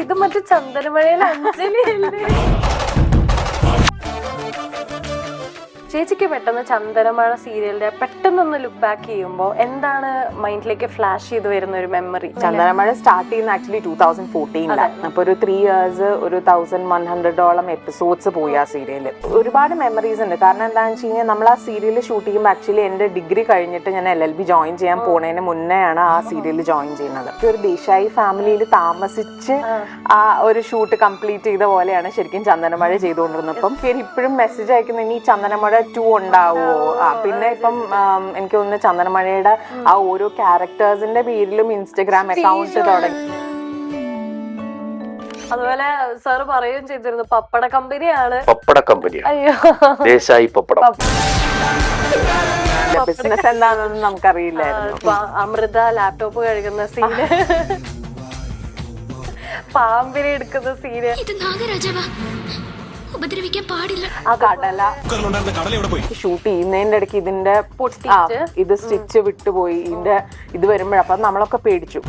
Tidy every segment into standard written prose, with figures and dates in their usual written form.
ഇത് മറ്റേ ചന്ദനമഴയിലെ അഞ്ജലി അല്ലേ? ചേച്ചിക്ക് പെട്ടെന്ന് ചന്ദനമഴ സീരിയലിന്റെ പെട്ടെന്നൊന്ന് ലുക്ക് ബാക്ക് ചെയ്യുമ്പോൾ എന്താണ് മൈൻഡിലേക്ക് ഫ്ലാഷ് ചെയ്ത് വരുന്ന ഒരു മെമ്മറി? ചന്ദനമഴ സ്റ്റാർട്ട് ചെയ്യുന്ന ആക്ച്വലി 2014 അപ്പൊ ഒരു 3 years ഒരു 1100ഓളം എപ്പിസോഡ്സ് പോയി ആ സീരിയല്. ഒരുപാട് മെമ്മറീസ് ഉണ്ട്. കാരണം എന്താണെന്ന് വെച്ച് കഴിഞ്ഞാൽ നമ്മൾ ആ സീരിയൽ ഷൂട്ട് ചെയ്യുമ്പോൾ ആക്ച്വലി എന്റെ ഡിഗ്രി കഴിഞ്ഞിട്ട് ഞാൻ LLB ജോയിൻ ചെയ്യാൻ പോണതിന് മുന്നെയാണ് ആ സീരിയൽ ജോയിൻ ചെയ്യുന്നത്. ഒരു ദേശായി ഫാമിലിയിൽ താമസിച്ച് ആ ഒരു ഷൂട്ട് കംപ്ലീറ്റ് ചെയ്ത പോലെയാണ് ശരിക്കും ചന്ദനമഴ ചെയ്തുകൊണ്ടിരുന്നത്. അപ്പം ഇപ്പോഴും മെസ്സേജ് അയക്കുന്ന ഇനി ചന്ദനമഴ 2 ഉണ്ടാവുമോ? പിന്നെ ഇപ്പം എനിക്ക് തോന്നുന്നു ചന്ദനമഴയുടെ ആ ഓരോ ക്യാരക്ടേഴ്സിന്റെ പേരിലും ഇൻസ്റ്റഗ്രാം അക്കൗണ്ട് തുടങ്ങി. അതുപോലെ സാറ് പറയുകയും ചെയ്തിരുന്നു പപ്പട കമ്പനിയാണ്. അയ്യോ, ദേശായി പപ്പടം ബിസിനസ് എന്താണെന്ന് നമുക്കറിയില്ലായിരുന്നു. അമൃത ലാപ്ടോപ്പ് കഴുകുന്ന സീന്, പാമ്പിനെ എടുക്കുന്ന സീന്, ഉപദ്രവിക്കാൻ പാടില്ല. ഷൂട്ട് ചെയ്യുന്നതിന്റെ ഇടയ്ക്ക് ഇതിന്റെ ഇത് സ്റ്റിച്ച് വിട്ടുപോയി. ഇത് വരുമ്പോഴപ്പം നമ്മളൊക്കെ പേടിച്ചു.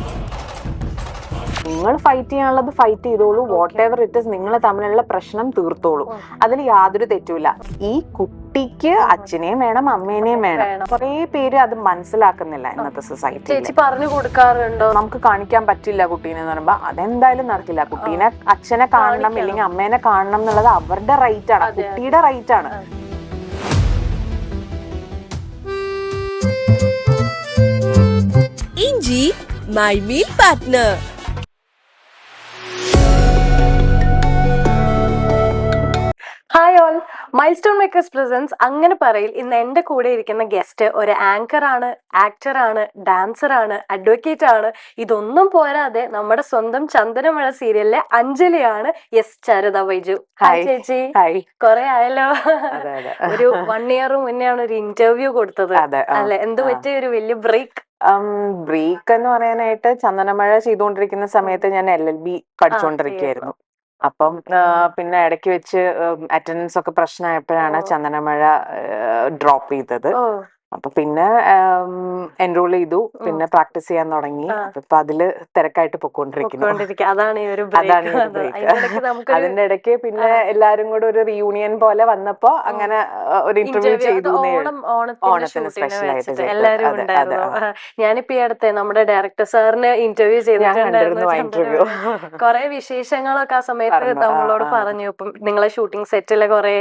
നിങ്ങൾ ഫൈറ്റ് ചെയ്യാനുള്ളത് ഫൈറ്റ് ചെയ്തോളൂ, വാട്ട് എവർ ഇറ്റ് ഇസ്, നിങ്ങൾ തമ്മിലുള്ള പ്രശ്നം തീർത്തോളൂ, അതിൽ യാതൊരു തെറ്റുമില്ല. ഈ കുട്ടിക്ക് അച്ഛനെയും വേണം അമ്മേനെയും വേണം. കുറെ പേര് അത് മനസ്സിലാക്കുന്നില്ല ഇന്നത്തെ സൊസൈറ്റി. ചേച്ചി പറഞ്ഞു കൊടുക്കാറുണ്ടോ? നമുക്ക് കാണിക്കാൻ പറ്റില്ല കുട്ടീനെ എന്ന് പറയുമ്പോ അതെന്തായാലും നടക്കില്ല. കുട്ടീനെ അച്ഛനെ കാണണം ഇല്ലെങ്കിൽ അമ്മേനെ കാണണം എന്നുള്ളത് അവരുടെ റൈറ്റ് ആണ്, കുട്ടിയുടെ റൈറ്റ് ആണ്. ഇഞ്ചി my meal partner. Hi all, Milestone Makers presents അങ്ങനെ പറയിൽ ഇന്ന് എൻ്റെ കൂടെ ഇരിക്കുന്ന ഗസ്റ്റ് ഒരു ആങ്കർ ആണ്, ആക്ടർ ആണ്, ഡാൻസർ ആണ്, അഡ്വക്കേറ്റ് ആണ്. ഇതൊന്നും പോരാതെ നമ്മുടെ സ്വന്തം ചന്ദനമഴ സീരിയലിലെ അഞ്ജലിയാണ്. യെസ്, ചരിത ബൈജു. ഹായ് ചേച്ചി, കൊറേ ആയല്ലോ. ഒരു 1 year മുന്നെയാണ് ഒരു ഇന്റർവ്യൂ കൊടുത്തത് അല്ലെ? എന്ത് പറ്റിയ ഒരു വലിയ ബ്രേക്ക് എന്ന് പറയാനായിട്ട് ചന്ദനമഴ ചെയ്തുകൊണ്ടിരിക്കുന്ന സമയത്ത് ഞാൻ LLB പഠിച്ചുകൊണ്ടിരിക്കുകയായിരുന്നു. അപ്പം പിന്നെ ഇടയ്ക്ക് വെച്ച് അറ്റൻഡൻസ് ഒക്കെ പ്രശ്നമായപ്പോഴാണ് ചന്ദനമഴ ഡ്രോപ്പ് ചെയ്തത്. അപ്പൊ പിന്നെ എൻറോൾ ചെയ്തു, പിന്നെ പ്രാക്ടീസ് ചെയ്യാൻ തുടങ്ങി. ഇപ്പൊ അതില് തിരക്കായിട്ട് പൊക്കോണ്ടിരിക്കുന്നു. അതാണ് അതിന്റെ ഇടയ്ക്ക് പിന്നെ എല്ലാരും കൂടെ ഒരു റീയൂണിയൻ പോലെ വന്നപ്പോ അങ്ങനെ ഒരു ഇന്റർവ്യൂ ചെയ്തു. ഓണത്തിന് സ്പെഷ്യലായിട്ട് എല്ലാരും ഉണ്ടായിരുന്നു. ഞാനിപ്പോ ഈ അടുത്ത് നമ്മുടെ ഡയറക്ടർ സാറിന് ഇന്റർവ്യൂ ചെയ്തിട്ടുണ്ടായിരുന്നു. കുറെ വിശേഷങ്ങളൊക്കെ ആ സമയത്ത് നമ്മളോട് പറഞ്ഞു. ഇപ്പം നിങ്ങളെ ഷൂട്ടിംഗ് സെറ്റിലെ കുറെ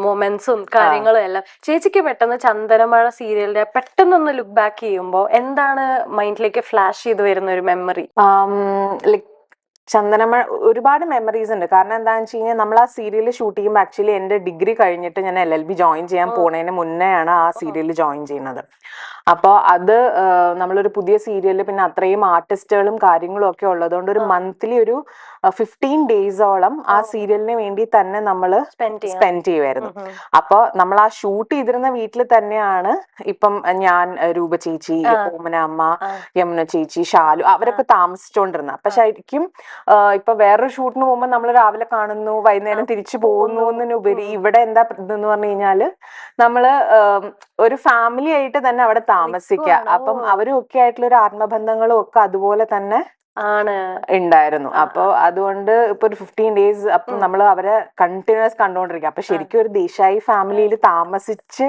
മൊമെന്റ്സും കാര്യങ്ങളും എല്ലാം. ചേച്ചിക്ക് പെട്ടെന്ന് ചന്ദനമഴ സീരിയലിന്റെ പെട്ടെന്നൊന്ന് ലുക്ക് ബാക്ക് ചെയ്യുമ്പോൾ എന്താണ് മൈൻഡിലേക്ക് ഫ്ലാഷ് ചെയ്ത് വരുന്ന ഒരു മെമ്മറി? ചന്ദനമഴ ഒരുപാട് മെമ്മറീസ് ഉണ്ട്. കാരണം എന്താണെന്ന് വെച്ച് കഴിഞ്ഞാൽ നമ്മൾ ആ സീരിയൽ ഷൂട്ട് ചെയ്യുമ്പോൾ ആക്ച്വലി എന്റെ ഡിഗ്രി കഴിഞ്ഞിട്ട് ഞാൻ LLB ജോയിൻ ചെയ്യാൻ പോണതിന് മുന്നെയാണ് ആ സീരിയൽ ജോയിൻ ചെയ്യുന്നത്. അപ്പോൾ അത് നമ്മളൊരു പുതിയ സീരിയല്, പിന്നെ അത്രയും ആർട്ടിസ്റ്റുകളും കാര്യങ്ങളും ഒക്കെ ഉള്ളതുകൊണ്ട് ഒരു മന്ത്ലി ഒരു 15 days ആ സീരിയലിന് വേണ്ടി തന്നെ നമ്മൾ സ്പെൻഡ് ചെയ്യുമായിരുന്നു. അപ്പോൾ നമ്മൾ ആ ഷൂട്ട് ചെയ്തിരുന്ന വീട്ടിൽ തന്നെയാണ് ഇപ്പം ഞാൻ, രൂപ ചേച്ചി, ഓമന അമ്മ, യമുന ചേച്ചി, ഷാലു അവരൊക്കെ താമസിച്ചോണ്ടിരുന്നത്. അപ്പൊ ശരിക്കും ഇപ്പൊ വേറൊരു ഷൂട്ടിന് പോകുമ്പോൾ നമ്മൾ രാവിലെ കാണുന്നു, വൈകുന്നേരം തിരിച്ചു പോകുന്നു എന്നതിനുപരി ഇവിടെ എന്താ ഇതെന്ന് പറഞ്ഞു കഴിഞ്ഞാല് നമ്മള് ഒരു ഫാമിലി ആയിട്ട് തന്നെ അവിടെ താമസിക്കുക. അപ്പം അവരും ഒക്കെ ആയിട്ടുള്ള ഒരു ആത്മബന്ധങ്ങളും ഒക്കെ അതുപോലെ തന്നെ ഉണ്ടായിരുന്നു. അപ്പൊ അതുകൊണ്ട് ഇപ്പൊ ഒരു 15 days അപ്പം നമ്മൾ അവരെ കണ്ടിന്യൂസ് കണ്ടുകൊണ്ടിരിക്കുക. അപ്പൊ ശരിക്കും ഒരു ദേശായി ഫാമിലിയിൽ താമസിച്ച്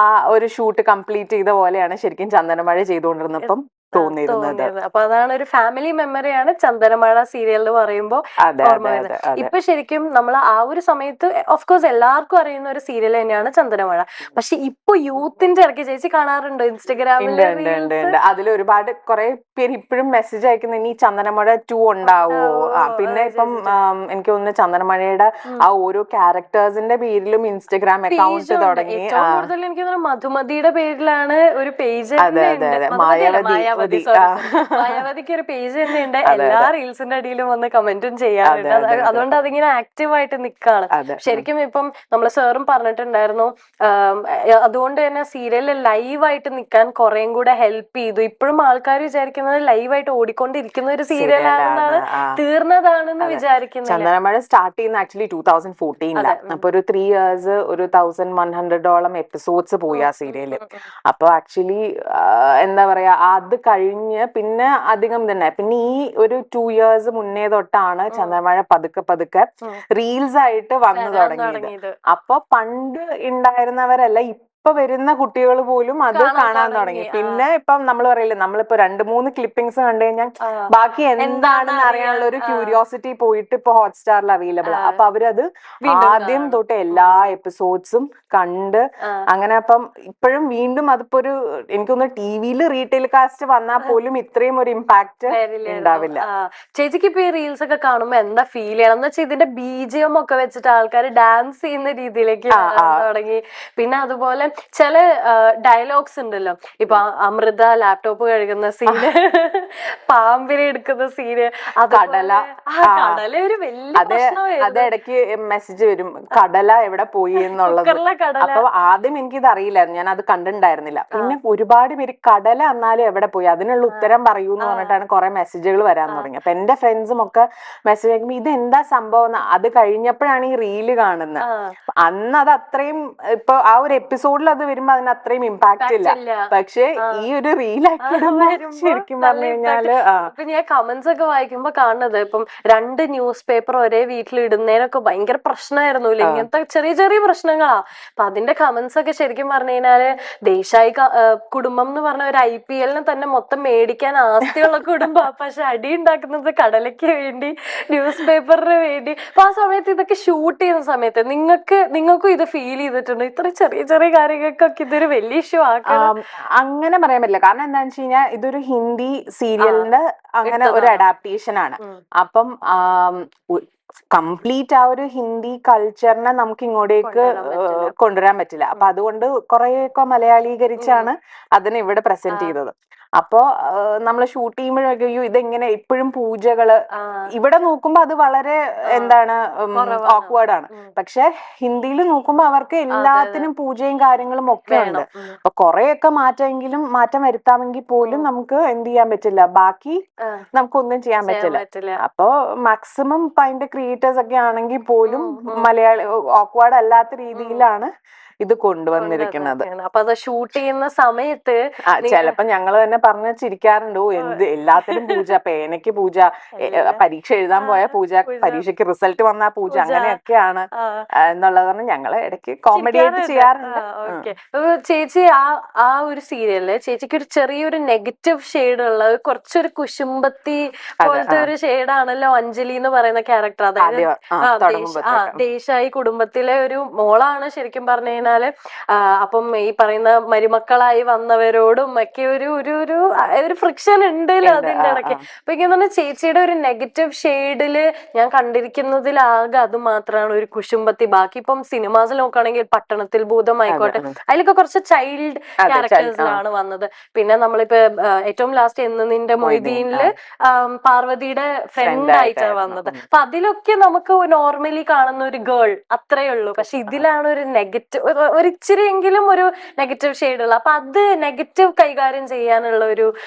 ആ ഒരു ഷൂട്ട് കംപ്ലീറ്റ് ചെയ്ത പോലെയാണ് ശരിക്കും ചന്ദനമഴ ചെയ്തുകൊണ്ടിരുന്നപ്പം തോന്നിയിരുന്നത്. അപ്പൊ അതാണ് ഒരു ഫാമിലി മെമ്മറിയാണ് ചന്ദനമഴ സീരിയൽ എന്ന് പറയുമ്പോൾ ഓർമ്മ വരുന്നത്. ഇപ്പൊ ശരിക്കും നമ്മൾ ആ ഒരു സമയത്ത് ഓഫ്കോഴ്സ് എല്ലാവർക്കും അറിയുന്ന ഒരു സീരിയൽ തന്നെയാണ് ചന്ദനമഴ. പക്ഷെ ഇപ്പൊ യൂത്തിന്റെ ഇടയ്ക്ക് ചേച്ചി കാണാറുണ്ടോ ഇൻസ്റ്റഗ്രാമിൽ? അതിൽ ഒരുപാട് കുറെ പേര് ഇപ്പോഴും മെസ്സേജ് അയക്കുന്ന ഇനി ചന്ദനമഴ 2 ഉണ്ടാവുമോ? പിന്നെ ഇപ്പം എനിക്ക് തോന്നുന്നു ചന്ദനമഴയുടെ ആ ഓരോ ക്യാരക്ടേഴ്സിന്റെ പേരിലും ഇൻസ്റ്റഗ്രാം അക്കൗണ്ട് തുടങ്ങി. കൂടുതൽ എനിക്ക് തോന്നുന്നു മധുമതിയുടെ പേരിലാണ് ഒരു പേജ്, മായാവതിക്ക് ഒരു പേജ് തന്നെ ഉണ്ട്. എല്ലാ റീൽസിന്റെ അടിയിലും വന്ന് കമന്റും ചെയ്യാറുണ്ട്. അതുകൊണ്ട് അതിങ്ങനെ ആക്റ്റീവ് ആയിട്ട് നിക്കാണ്. ശരിക്കും ഇപ്പം നമ്മള് സാറും പറഞ്ഞിട്ടുണ്ടായിരുന്നു, അതുകൊണ്ട് തന്നെ സീരിയലിൽ ലൈവായിട്ട് നിക്കാൻ കുറേം കൂടെ ഹെൽപ്പ് ചെയ്തു. ഇപ്പോഴും ആൾക്കാർ വിചാരിക്കുന്നത് ലൈവായിട്ട് ഓടിക്കൊണ്ടിരിക്കുന്ന ഒരു സീരിയലാണെന്നാണ്, തീർന്നതാണെന്ന് വിചാരിക്കുന്നത്. ചന്ദനമഴ സ്റ്റാർട്ട് ചെയ്യുന്ന ആക്ച്വലി 2014 അപ്പൊ ഒരു 3 years ഒരു 1100ഓളം എപ്പിസോഡ്സ് പോയി ആ സീരിയല്. അപ്പൊ ആക്ച്വലി എന്താ പറയാ, അത് കഴിഞ്ഞ് പിന്നെ അധികം തന്നെ പിന്നെ ഈ ഒരു 2 years മുന്നേ തൊട്ടാണ് ചന്ദ്രമഴ പതുക്കെ റീൽസ് ആയിട്ട് വന്നു തുടങ്ങിയത്. അപ്പൊ പണ്ട് ഉണ്ടായിരുന്നവരല്ല ഇപ്പൊ വരുന്ന കുട്ടികൾ പോലും അത് കാണാൻ തുടങ്ങി. പിന്നെ ഇപ്പം നമ്മൾ പറയില്ലേ, നമ്മളിപ്പോ 2-3 ക്ലിപ്പിംഗ്സ് കണ്ടു കഴിഞ്ഞാൽ ബാക്കി എന്താണെന്ന് അറിയാനുള്ള ഒരു ക്യൂരിയോസിറ്റി പോയിട്ട് ഇപ്പൊ ഹോട്ട്സ്റ്റാറിൽ അവൈലബിൾ. അപ്പൊ അവരത് ആദ്യം തൊട്ട് എല്ലാ എപ്പിസോഡ്സും കണ്ട് അങ്ങനെ. അപ്പം ഇപ്പോഴും വീണ്ടും അതിപ്പോ ഒരു എനിക്കൊന്ന് ടിവിയിൽ റീടെലികാസ്റ്റ് വന്നാൽ പോലും ഇത്രയും ഒരു ഇമ്പാക്ട് ഉണ്ടാവില്ല. ചേച്ചിക്ക് ഇപ്പൊ ഈ റീൽസ് ഒക്കെ കാണുമ്പോ എന്താ ഫീൽ ചെയ്യണം എന്ന് വെച്ചാൽ ഇതിന്റെ ബിജിഎം ഒക്കെ വെച്ചിട്ട് ആൾക്കാർ ഡാൻസ് ചെയ്യുന്ന രീതിയിലേക്ക് തുടങ്ങി. പിന്നെ അതുപോലെ ചില ഡയലോഗ്സ് ഉണ്ടല്ലോ, ഇപ്പൊ അമൃത ലാപ്ടോപ്പ് കഴുകുന്ന സീന്, പാമ്പിനെ എടുക്കുന്ന സീന്, കടല ഒരു വലിയ പ്രശ്നമായിരുന്നു. അത് ഇടയ്ക്ക് മെസ്സേജ് വരും, കടല എവിടെ പോയി എന്നുള്ളത്. അപ്പൊ ആദ്യം എനിക്കിത് അറിയില്ലായിരുന്നു, ഞാൻ അത് കണ്ടിട്ടുണ്ടായിരുന്നില്ല. പിന്നെ ഒരുപാട് പേര് കടല എന്നാലും എവിടെ പോയി, അതിനുള്ള ഉത്തരം പറയൂ എന്ന് പറഞ്ഞിട്ടാണ് കുറെ മെസ്സേജുകൾ വരാൻ തുടങ്ങി. അപ്പൊ എന്റെ ഫ്രണ്ട്സും ഒക്കെ മെസ്സേജ് അയക്കുമ്പോ ഇത് എന്താ സംഭവം. അത് കഴിഞ്ഞപ്പോഴാണ് ഈ റീല് കാണുന്നത്. അന്ന് അത് അത്രയും ഇപ്പൊ ആ ഒരു എപ്പിസോഡിൽ അത് വരുമ്പോ അതിന് അത്രയും ഇമ്പാക്ട് ഇല്ല. പക്ഷെ ഈ ഒരു റീലാക്കി ശരിക്കും പറഞ്ഞു കഴിഞ്ഞാല് ഇപ്പൊ ഞാൻ കമന്റ്സ് ഒക്കെ വായിക്കുമ്പോ കാണുന്നത്, ഇപ്പം 2 ന്യൂസ് പേപ്പർ ഒരേ വീട്ടിൽ ഇടുന്നതിനൊക്കെ ഭയങ്കര പ്രശ്നമായിരുന്നു. ഇങ്ങനത്തെ ചെറിയ ചെറിയ പ്രശ്നങ്ങളാ. അപ്പൊ അതിന്റെ കമന്റ്സ് ഒക്കെ ശരിക്കും പറഞ്ഞു കഴിഞ്ഞാല് ദേശായി കുടുംബം എന്ന് പറഞ്ഞ ഒരു IPL തന്നെ മൊത്തം മേടിക്കാൻ ആസ്തിയുള്ള കുടുംബം, പക്ഷെ അടി ഉണ്ടാക്കുന്നത് കടലയ്ക്ക് വേണ്ടി, ന്യൂസ് പേപ്പറിന് വേണ്ടി. അപ്പൊ ആ സമയത്ത് ഇതൊക്കെ ഷൂട്ട് ചെയ്യുന്ന സമയത്ത് നിങ്ങൾക്കും ഇത് ഫീൽ ചെയ്തിട്ടുണ്ട്? ഇത്ര ചെറിയ ചെറിയ കാര്യങ്ങൾക്കൊക്കെ ഇതൊരു വലിയ ഇഷ്യൂ ആക്കണം? അങ്ങനെ പറയാൻ പറ്റില്ല. കാരണം എന്താണെന്ന് വെച്ച് കഴിഞ്ഞാൽ ഇതൊരു ഹിന്ദി സീരിയലിന്റെ അങ്ങനെ ഒരു അഡാപ്റ്റേഷൻ ആണ്. അപ്പം കംപ്ലീറ്റ് ആ ഒരു ഹിന്ദി കൾച്ചറിനെ നമുക്ക് ഇങ്ങോട്ടേക്ക് കൊണ്ടുവരാൻ പറ്റില്ല. അപ്പൊ അതുകൊണ്ട് കുറെയൊക്കെ മലയാളീകരിച്ചാണ് അതിനെ ഇവിടെ പ്രസന്റ് ചെയ്തത്. അപ്പോ നമ്മൾ ഷൂട്ട് ചെയ്യുമ്പോഴൊക്കെ ഇതെങ്ങനെ ഇപ്പോഴും പൂജകള് ഇവിടെ നോക്കുമ്പോ അത് വളരെ എന്താണ് ഓക്വേർഡ് ആണ്. പക്ഷെ ഹിന്ദിയിൽ നോക്കുമ്പോ അവർക്ക് എല്ലാത്തിനും പൂജയും കാര്യങ്ങളും ഒക്കെ ഉണ്ട്. അപ്പൊ കുറെയൊക്കെ മാറ്റം വരുത്താമെങ്കിൽ പോലും നമുക്ക് എന്ത് ചെയ്യാൻ പറ്റില്ല, ബാക്കി നമുക്കൊന്നും ചെയ്യാൻ പറ്റില്ല. അപ്പൊ മാക്സിമം അതിന്റെ ക്രിയേറ്റേഴ്സ് ഒക്കെ ആണെങ്കിൽ പോലും മലയാളി ഓക്വേർഡ് അല്ലാത്ത രീതിയിലാണ് ഇത് കൊണ്ടുവന്നിരിക്കുന്നത്. അപ്പൊ അത് ഷൂട്ട് ചെയ്യുന്ന സമയത്ത് ചിലപ്പോ ഞങ്ങൾ തന്നെ പറഞ്ഞു ചിരിക്കാറുണ്ട്, എന്ത് എല്ലാത്തിനും പൂജ, പേനയ്ക്ക് പൂജ, പരീക്ഷ എഴുതാൻ പോയ പൂജ, പരീക്ഷയ്ക്ക് റിസൾട്ട് വന്ന പൂജ, അങ്ങനെയൊക്കെയാണ് എന്നുള്ളത് പറഞ്ഞ് ഞങ്ങള് ഇടയ്ക്ക് കോമഡി ആയിട്ട് ചെയ്യാറുണ്ട്. ചേച്ചി ആ ഒരു സീരിയലില് ചേച്ചിക്ക് ഒരു ചെറിയൊരു നെഗറ്റീവ് ഷെയ്ഡ് ഉള്ള കുറച്ചൊരു കുശുമ്പത്തി പോലത്തെ ഒരു ഷെയ്ഡാണല്ലോ അഞ്ജലി എന്ന് പറയുന്ന ക്യാരക്ടർ. അതായത് ദേശായി കുടുംബത്തിലെ ഒരു മോളാണ് ശരിക്കും പറഞ്ഞു കഴിഞ്ഞാല്. അപ്പം ഈ പറയുന്ന മരുമക്കളായി വന്നവരോടും ഒക്കെ ഒരു ഫ്രിക്ഷൻ ഉണ്ടല്ലോ അതിന്റെ ഇടയ്ക്ക്. അപ്പൊ എനിക്ക് ചേച്ചിയുടെ ഒരു നെഗറ്റീവ് ഷെയ്ഡില് ഞാൻ കണ്ടിരിക്കുന്നതിലാകെ അത് മാത്രമാണ് ഒരു കുശുമ്പത്തി. ബാക്കി ഇപ്പം സിനിമാസിൽ നോക്കുകയാണെങ്കിൽ പട്ടണത്തിൽ ഭൂതം ആയിക്കോട്ടെ, അതിലൊക്കെ കുറച്ച് ചൈൽഡ് ക്യാരക്ടേഴ്സിലാണ് വന്നത്. പിന്നെ നമ്മളിപ്പോ ഏറ്റവും ലാസ്റ്റ് നിന്റെ മൊയ്തീനില് പാർവതിയുടെ ഫ്രണ്ട് ആയിട്ടാണ് വന്നത്. അപ്പൊ അതിലൊക്കെ നമുക്ക് നോർമലി കാണുന്ന ഒരു ഗേൾ അത്രേ ഉള്ളൂ. പക്ഷെ ഇതിലാണ് ഒരു നെഗറ്റീവ്, ഒരിച്ചിരിയെങ്കിലും ഒരു നെഗറ്റീവ് ഷെയ്ഡ് ഉള്ള. അപ്പൊ അത് നെഗറ്റീവ് കൈകാര്യം ചെയ്യാനുള്ള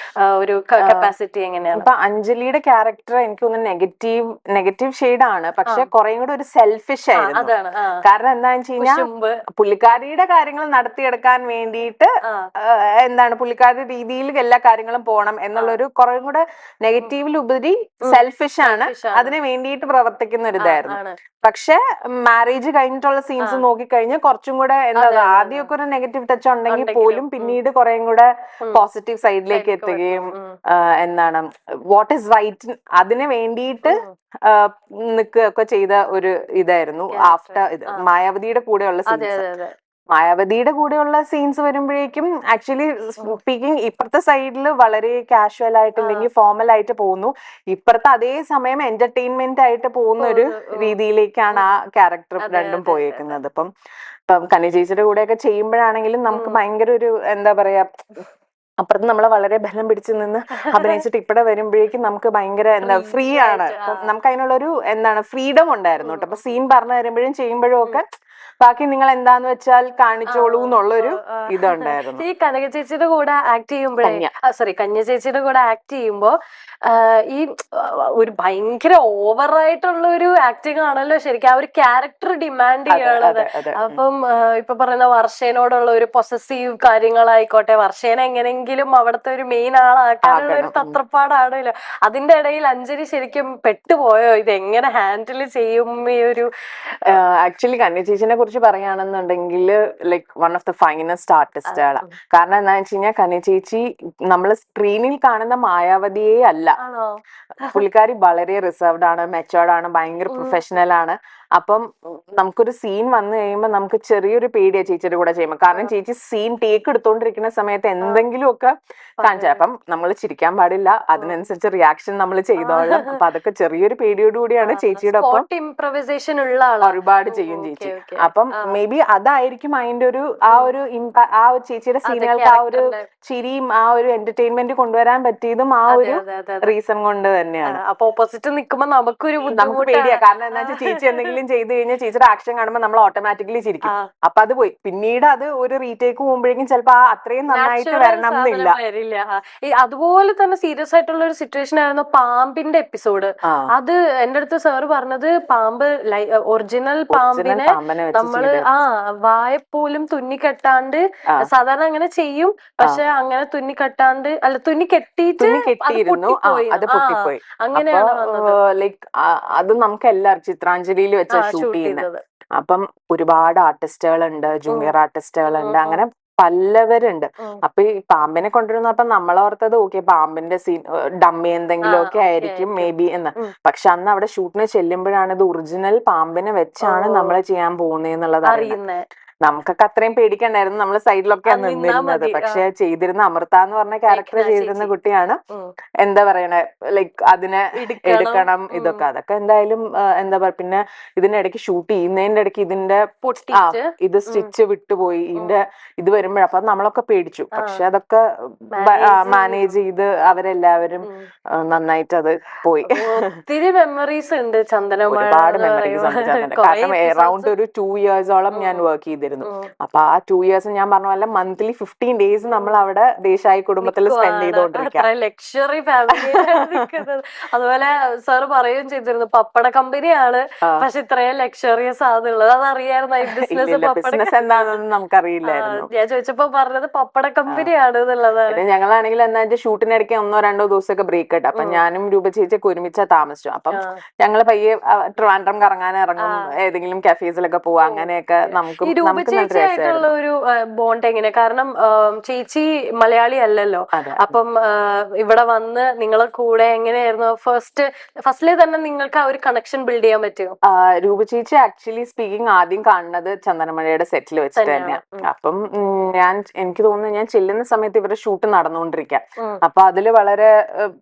ഒരു കപ്പാസിറ്റി എങ്ങനെയാണ്? ഇപ്പൊ അഞ്ജലിയുടെ ക്യാരക്ടർ എനിക്ക് തോന്നുന്നു നെഗറ്റീവ് ഷെയ്ഡ് ആണ്, പക്ഷെ കുറേം കൂടെ ഒരു സെൽഫിഷ് ആയിരുന്നു. കാരണം എന്താണെന്ന് വെച്ച് കഴിഞ്ഞാൽ പുള്ളിക്കാരിയുടെ കാര്യങ്ങൾ നടത്തിയെടുക്കാൻ വേണ്ടിയിട്ട് എന്താണ് പുള്ളിക്കാരുടെ രീതിയിൽ എല്ലാ കാര്യങ്ങളും പോകണം എന്നുള്ളൊരു കുറേം കൂടെ നെഗറ്റീവിലുപരി സെൽഫിഷ് ആണ്, അതിന് വേണ്ടിയിട്ട് പ്രവർത്തിക്കുന്ന ഒരു ഇതായിരുന്നു. പക്ഷെ മാരേജ് കഴിഞ്ഞിട്ടുള്ള സീൻസ് നോക്കിക്കഴിഞ്ഞാൽ കുറച്ചും കൂടെ എന്താ, ആദ്യമൊക്കെ ഒരു നെഗറ്റീവ് ടച്ച് ഉണ്ടെങ്കിൽ പോലും പിന്നീട് കുറേം കൂടെ പോസിറ്റീവ് സൈഡിലേക്ക് എത്തുകയും എന്താണ് വാട്ട് ഈസ് റൈറ്റ് അതിന് വേണ്ടിയിട്ട് നിൽക്കുകയൊക്കെ ചെയ്ത ഒരു ഇതായിരുന്നു ആഫ്റ്റർ ഇത്. മായാവതിയുടെ കൂടെയുള്ള സീൻസ് വരുമ്പോഴേക്കും ആക്ച്വലി സ്പീക്കിംഗ് ഇപ്പുറത്തെ സൈഡിൽ വളരെ കാഷ്വൽ ആയിട്ട് അല്ലെങ്കിൽ ഫോർമൽ ആയിട്ട് പോകുന്നു, ഇപ്പുറത്തെ അതേ സമയം എന്റർടൈൻമെന്റ് ആയിട്ട് പോകുന്ന ഒരു രീതിയിലേക്കാണ് ആ ക്യാരക്ടർ രണ്ടും പോയേക്കുന്നത്. ഇപ്പം കന്യ ചേച്ചിയുടെ കൂടെയൊക്കെ ചെയ്യുമ്പോഴാണെങ്കിലും നമുക്ക് ഭയങ്കര ഒരു എന്താ പറയാ, അപ്പുറത്ത് നമ്മളെ വളരെ ബലം പിടിച്ചു നിന്ന് അഭിനയിച്ചിട്ട് ഇവിടെ വരുമ്പോഴേക്കും നമുക്ക് ഭയങ്കര എന്താ ഫ്രീ ആണ്. നമുക്ക് അതിനുള്ളൊരു എന്താണ് ഫ്രീഡം ഉണ്ടായിരുന്നു കേട്ടോ. അപ്പൊ സീൻ പറഞ്ഞു തരുമ്പോഴും ചെയ്യുമ്പോഴും ഒക്കെ ബാക്കി നിങ്ങൾ എന്താന്ന് വെച്ചാൽ കാണിച്ചോളൂ എന്നുള്ളൊരു ഇതുണ്ടായിരുന്നു. ഈ കനക ചേച്ചിയുടെ കൂടെ ആക്ട് ചെയ്യുമ്പോഴേ കന്യ. കന്യ ചേച്ചിയുടെ കൂടെ ആക്ട് ചെയ്യുമ്പോ ഈ ഒരു ഭയങ്കര ഓവറായിട്ടുള്ള ഒരു ആക്ടിങ് ആണല്ലോ ശരിക്കും. ആ ഒരു ക്യാരക്ടർ ഡിമാൻഡ് ചെയ്യണത്. അപ്പം ഇപ്പൊ പറയുന്ന വർഷേനോടുള്ള ഒരു പൊസസീവ് കാര്യങ്ങളായിക്കോട്ടെ, വർഷേനെ എങ്ങനെങ്കിലും അവിടുത്തെ ഒരു മെയിൻ ആളാക്കാനുള്ള ഒരു തത്രപ്പാടാണല്ലോ. അതിന്റെ ഇടയിൽ അഞ്ജലി ശരിക്കും പെട്ടുപോയോ? ഇത് എങ്ങനെ ഹാൻഡിൽ ചെയ്യും ഈ ഒരു? ആക്ച്വലി കന്യ ചേച്ചിനെ കുറിച്ച് പറയുകയാണെന്നുണ്ടെങ്കിൽ like one of the finest ആർട്ടിസ്റ്റുകളാണ്. കാരണം എന്താ വെച്ച് കഴിഞ്ഞാൽ കന്യ ചേച്ചി നമ്മൾ സ്ക്രീനിൽ കാണുന്ന മായാവതിയേ അല്ല. പുള്ളിക്കാരി വളരെ റിസർവ്ഡ് ആണ്, മെച്ചേർഡ് ആണ്, ഭയങ്കര പ്രൊഫഷണൽ ആണ്. അപ്പം നമുക്കൊരു സീൻ വന്നു കഴിയുമ്പോൾ നമുക്ക് ചെറിയൊരു പേടിയാ ചേച്ചിയുടെ കൂടെ ചെയ്യുമ്പോൾ. കാരണം ചേച്ചി സീൻ ടേക്ക് എടുത്തോണ്ടിരിക്കുന്ന സമയത്ത് എന്തെങ്കിലുമൊക്കെ കാണിച്ചാൽ അപ്പം നമ്മൾ ചിരിക്കാൻ പാടില്ല, അതിനനുസരിച്ച് റിയാക്ഷൻ നമ്മൾ ചെയ്തോളാം. അപ്പൊ അതൊക്കെ ചെറിയൊരു പേടിയോടുകൂടിയാണ് ചേച്ചിയുടെ ഒപ്പം ഇംപ്രവൈസേഷൻ ഉള്ള ഒരുപാട് ചെയ്യും ചേച്ചി. അപ്പം മേ ബി അതായിരിക്കും അതിന്റെ ഒരു ആ ഒരു ചേച്ചിയുടെ സീനുകൾക്ക് ആ ഒരു ചിരിയും ആ ഒരു എന്റർടൈൻമെന്റ് കൊണ്ടുവരാൻ പറ്റിയതും ആ ഒരു റീസൺ കൊണ്ട് തന്നെയാണ്. അപ്പൊ ഓപ്പോസിറ്റ് നിൽക്കുമ്പോ നമുക്ക് പേടിയാ. കാരണം എന്താ വെച്ചാൽ ചേച്ചി എന്തെങ്കിലും ചെയ്ത് കഴിഞ്ഞാൽ ചേച്ചിയുടെ ആക്ഷൻ കാണുമ്പോൾ നമ്മൾ ഓട്ടോമാറ്റിക്കലി ചിരിക്കും. അപ്പൊ അത് പോയി പിന്നീട് അത് ഒരു റീടേക്ക് പോകുമ്പോഴേക്കും ചിലപ്പോ അത്രയും നന്നായിട്ട് വരണം എന്നില്ല. അതുപോലെ തന്നെ സീരിയസ് ആയിട്ടുള്ള ഒരു സിറ്റുവേഷൻ ആയിരുന്നു പാമ്പിന്റെ എപ്പിസോഡ്. അത് എന്റെ അടുത്ത് സാറ് പറഞ്ഞത് പാമ്പ് ഒറിജിനൽ പാമ്പിനെ നമ്മള് വായപ്പോലും തുന്നിക്കെട്ടാണ്ട്, സാധാരണ അങ്ങനെ ചെയ്യും, പക്ഷെ അങ്ങനെ തുന്നിക്കെട്ടാണ്ട് അല്ല തുന്നി കെട്ടിയിരുന്നു, അത് പൊട്ടിപ്പോയി. അങ്ങനെയാണ് ലൈക്ക് അത് നമുക്ക് എല്ലാവർക്കും ചിത്രാഞ്ജലിയിൽ വെച്ച ഷൂട്ട് ചെയ്യുന്നത്. അപ്പം ഒരുപാട് ആർട്ടിസ്റ്റുകളുണ്ട്, ജൂനിയർ ആർട്ടിസ്റ്റുകളുണ്ട്, അങ്ങനെ പലവരുണ്ട്. അപ്പൊ ഈ പാമ്പിനെ കൊണ്ടുവരുന്നപ്പോ നമ്മളോർത്തത് ഓക്കെ പാമ്പിന്റെ സീൻ ഡമ്മി എന്തെങ്കിലും ഒക്കെ ആയിരിക്കും മേ ബി എന്ന്. പക്ഷെ അന്ന് അവിടെ ഷൂട്ടിന് ചെല്ലുമ്പോഴാണ് ഇത് ഒറിജിനൽ പാമ്പിനെ വെച്ചാണ് നമ്മൾ ചെയ്യാൻ പോകുന്നതെന്നുള്ളത് അറിയുന്നത്. നമുക്കൊക്കെ അത്രയും പേടിക്കണ്ടായിരുന്നു, നമ്മൾ സൈഡിലൊക്കെ നിന്നിരുന്നത്. പക്ഷെ ചെയ്തിരുന്ന അമൃത എന്ന് പറഞ്ഞ ക്യാരക്ടർ ചെയ്തിരുന്ന കുട്ടിയാണ് എന്താ പറയണേ ലൈക്ക് അതിനെ എടുക്കണം ഇതൊക്കെ. അതൊക്കെ എന്തായാലും എന്താ പറയാ. പിന്നെ ഇതിനിടയ്ക്ക് ഷൂട്ട് ചെയ്യുന്നതിന്റെ ഇടയ്ക്ക് ഇതിന്റെ ഇത് സ്റ്റിച്ച് വിട്ടുപോയി, ഇതിന്റെ ഇത് വരുമ്പോഴ അപ്പൊ നമ്മളൊക്കെ പേടിച്ചു. പക്ഷെ അതൊക്കെ മാനേജ് ചെയ്ത് അവരെല്ലാവരും നന്നായിട്ട് അത് പോയി. ഒത്തിരി മെമ്മറീസ് ഉണ്ട് ചന്ദനമഴ, ഒരുപാട് മെമ്മറീസ് ഉണ്ട് ചന്ദന. കാരണം അറൌണ്ട് ഒരു 2 yearsോളം ഞാൻ വർക്ക് ചെയ്തിരുന്നു. അപ്പൊ ആ 2 years ഞാൻ പറഞ്ഞ പോലെ മന്ത്ലി 15 days നമ്മൾ അവിടെ ദേശായി കുടുംബത്തിൽ സ്പെൻഡ് ചെയ്തോണ്ടിരിക്കുക. Luxury family. അതുപോലെ സാർ പറയുകയും ചെയ്തിരുന്നു പപ്പട കമ്പനിയാണ്, പക്ഷെ ഇത്രയും ലക്ഷറിയസ് ആണുള്ളത്. അതറിയായിരുന്നു ബിസിനസ് എന്താണെന്ന് നമുക്കറിയില്ലായിരുന്നു. ഞാൻ ചോദിച്ചപ്പോ പറഞ്ഞത് പപ്പട കമ്പനിയാണ് എന്നുള്ളതാണ്. ഞങ്ങളാണെങ്കിൽ എന്താ ഷൂട്ടിനിടയ്ക്ക് 1-2 ദിവസമൊക്കെ ബ്രേക്ക് ഇട്ട്. അപ്പൊ ഞാനും രൂപ ചേച്ചിയൊക്കെ ഒരുമിച്ചാ താമസിച്ചു. അപ്പം ഞങ്ങള് പയ്യെ ട്രിവാൻഡ്രം കറങ്ങാൻ ഇറങ്ങും, ഏതെങ്കിലും കഫേസിലൊക്കെ പോവാ. അങ്ങനെയൊക്കെ നമുക്ക് ചേച്ചിയായിട്ടുള്ള ഒരു ബോണ്ട് എങ്ങനെ? കാരണം ചേച്ചി മലയാളി അല്ലല്ലോ. അപ്പം ഇവിടെ വന്ന് നിങ്ങളെ കൂടെ എങ്ങനെയായിരുന്നു ഫസ്റ്റിലെ തന്നെ നിങ്ങൾക്ക് ആ ഒരു കണക്ഷൻ ബിൽഡ് ചെയ്യാൻ പറ്റുമോ? രൂപ ചേച്ചി ആക്ച്വലി സ്പീക്കിംഗ് ആദ്യം കാണുന്നത് ചന്ദനമഴയുടെ സെറ്റിൽ വെച്ചിട്ട് തന്നെയാണ്. അപ്പം എനിക്ക് തോന്നുന്നു ഞാൻ ചെല്ലുന്ന സമയത്ത് ഇവരുടെ ഷൂട്ട് നടന്നുകൊണ്ടിരിക്കാം. അപ്പൊ അതില് വളരെ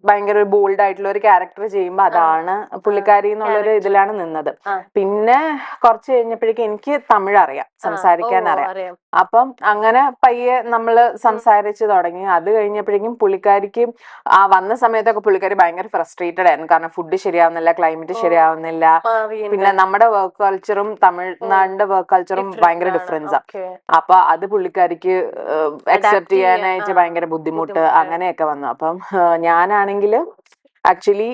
ഭയങ്കര ബോൾഡ് ആയിട്ടുള്ള ഒരു ക്യാരക്ടർ ചെയ്യുമ്പോ അതാണ് പുള്ളിക്കാരി എന്നുള്ളൊരു ഇതിലാണ് നിന്നത്. പിന്നെ കുറച്ച് കഴിഞ്ഞപ്പോഴേക്കും എനിക്ക് തമിഴ് അറിയാം, സംസാരിക്കാൻ അറിയാം. അപ്പം അങ്ങനെ പയ്യെ നമ്മള് സംസാരിച്ചു തുടങ്ങി. അത് കഴിഞ്ഞപ്പോഴേക്കും പുള്ളിക്കാരിക്ക് വന്ന സമയത്തൊക്കെ പുള്ളിക്കാരി ഭയങ്കര ഫ്രസ്ട്രേറ്റഡ് ആയിരുന്നു. കാരണം ഫുഡ് ശരിയാവുന്നില്ല, ക്ലൈമറ്റ് ശരിയാവുന്നില്ല. പിന്നെ നമ്മുടെ വർക്ക് കൾച്ചറും തമിഴ്നാടിന്റെ വർക്ക് കൾച്ചറും ഭയങ്കര ഡിഫറൻസാ. അപ്പൊ അത് പുള്ളിക്കാരിക്ക് അക്സെപ്റ്റ് ചെയ്യാനായിട്ട് ഭയങ്കര ബുദ്ധിമുട്ട് അങ്ങനെയൊക്കെ വന്നു. അപ്പം ഞാനാണെങ്കിൽ ആക്ച്വലി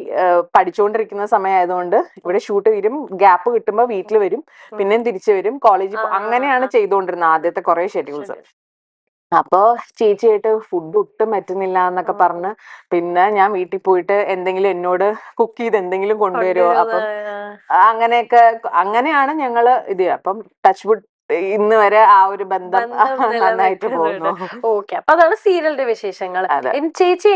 പഠിച്ചുകൊണ്ടിരിക്കുന്ന സമയമായതുകൊണ്ട് ഇവിടെ ഷൂട്ട് വരും, ഗ്യാപ്പ് കിട്ടുമ്പോ വീട്ടിൽ വരും, പിന്നെയും തിരിച്ചു വരും, കോളേജിൽ അങ്ങനെയാണ് ചെയ്തുകൊണ്ടിരുന്നത് ആദ്യത്തെ കുറെ ഷെഡ്യൂൾസ്. അപ്പൊ ചേച്ചിയായിട്ട് ഫുഡ് ഒട്ടും പറ്റുന്നില്ല എന്നൊക്കെ പറഞ്ഞ് പിന്നെ ഞാൻ വീട്ടിൽ പോയിട്ട് എന്തെങ്കിലും എന്നോട് കുക്ക് ചെയ്ത് എന്തെങ്കിലും കൊണ്ടുവരുമോ. അപ്പം അങ്ങനെയാണ് ഞങ്ങള് ഇത്. അപ്പം ടച്ച് വുഡ് ഇന്ന് വരെ ആ ഒരു ബന്ധം നന്നായിട്ട് പോകുന്നു. ഓക്കെ, അപ്പൊ അതാണ് സീരിയലിന്റെ വിശേഷങ്ങൾ. ചേച്ചി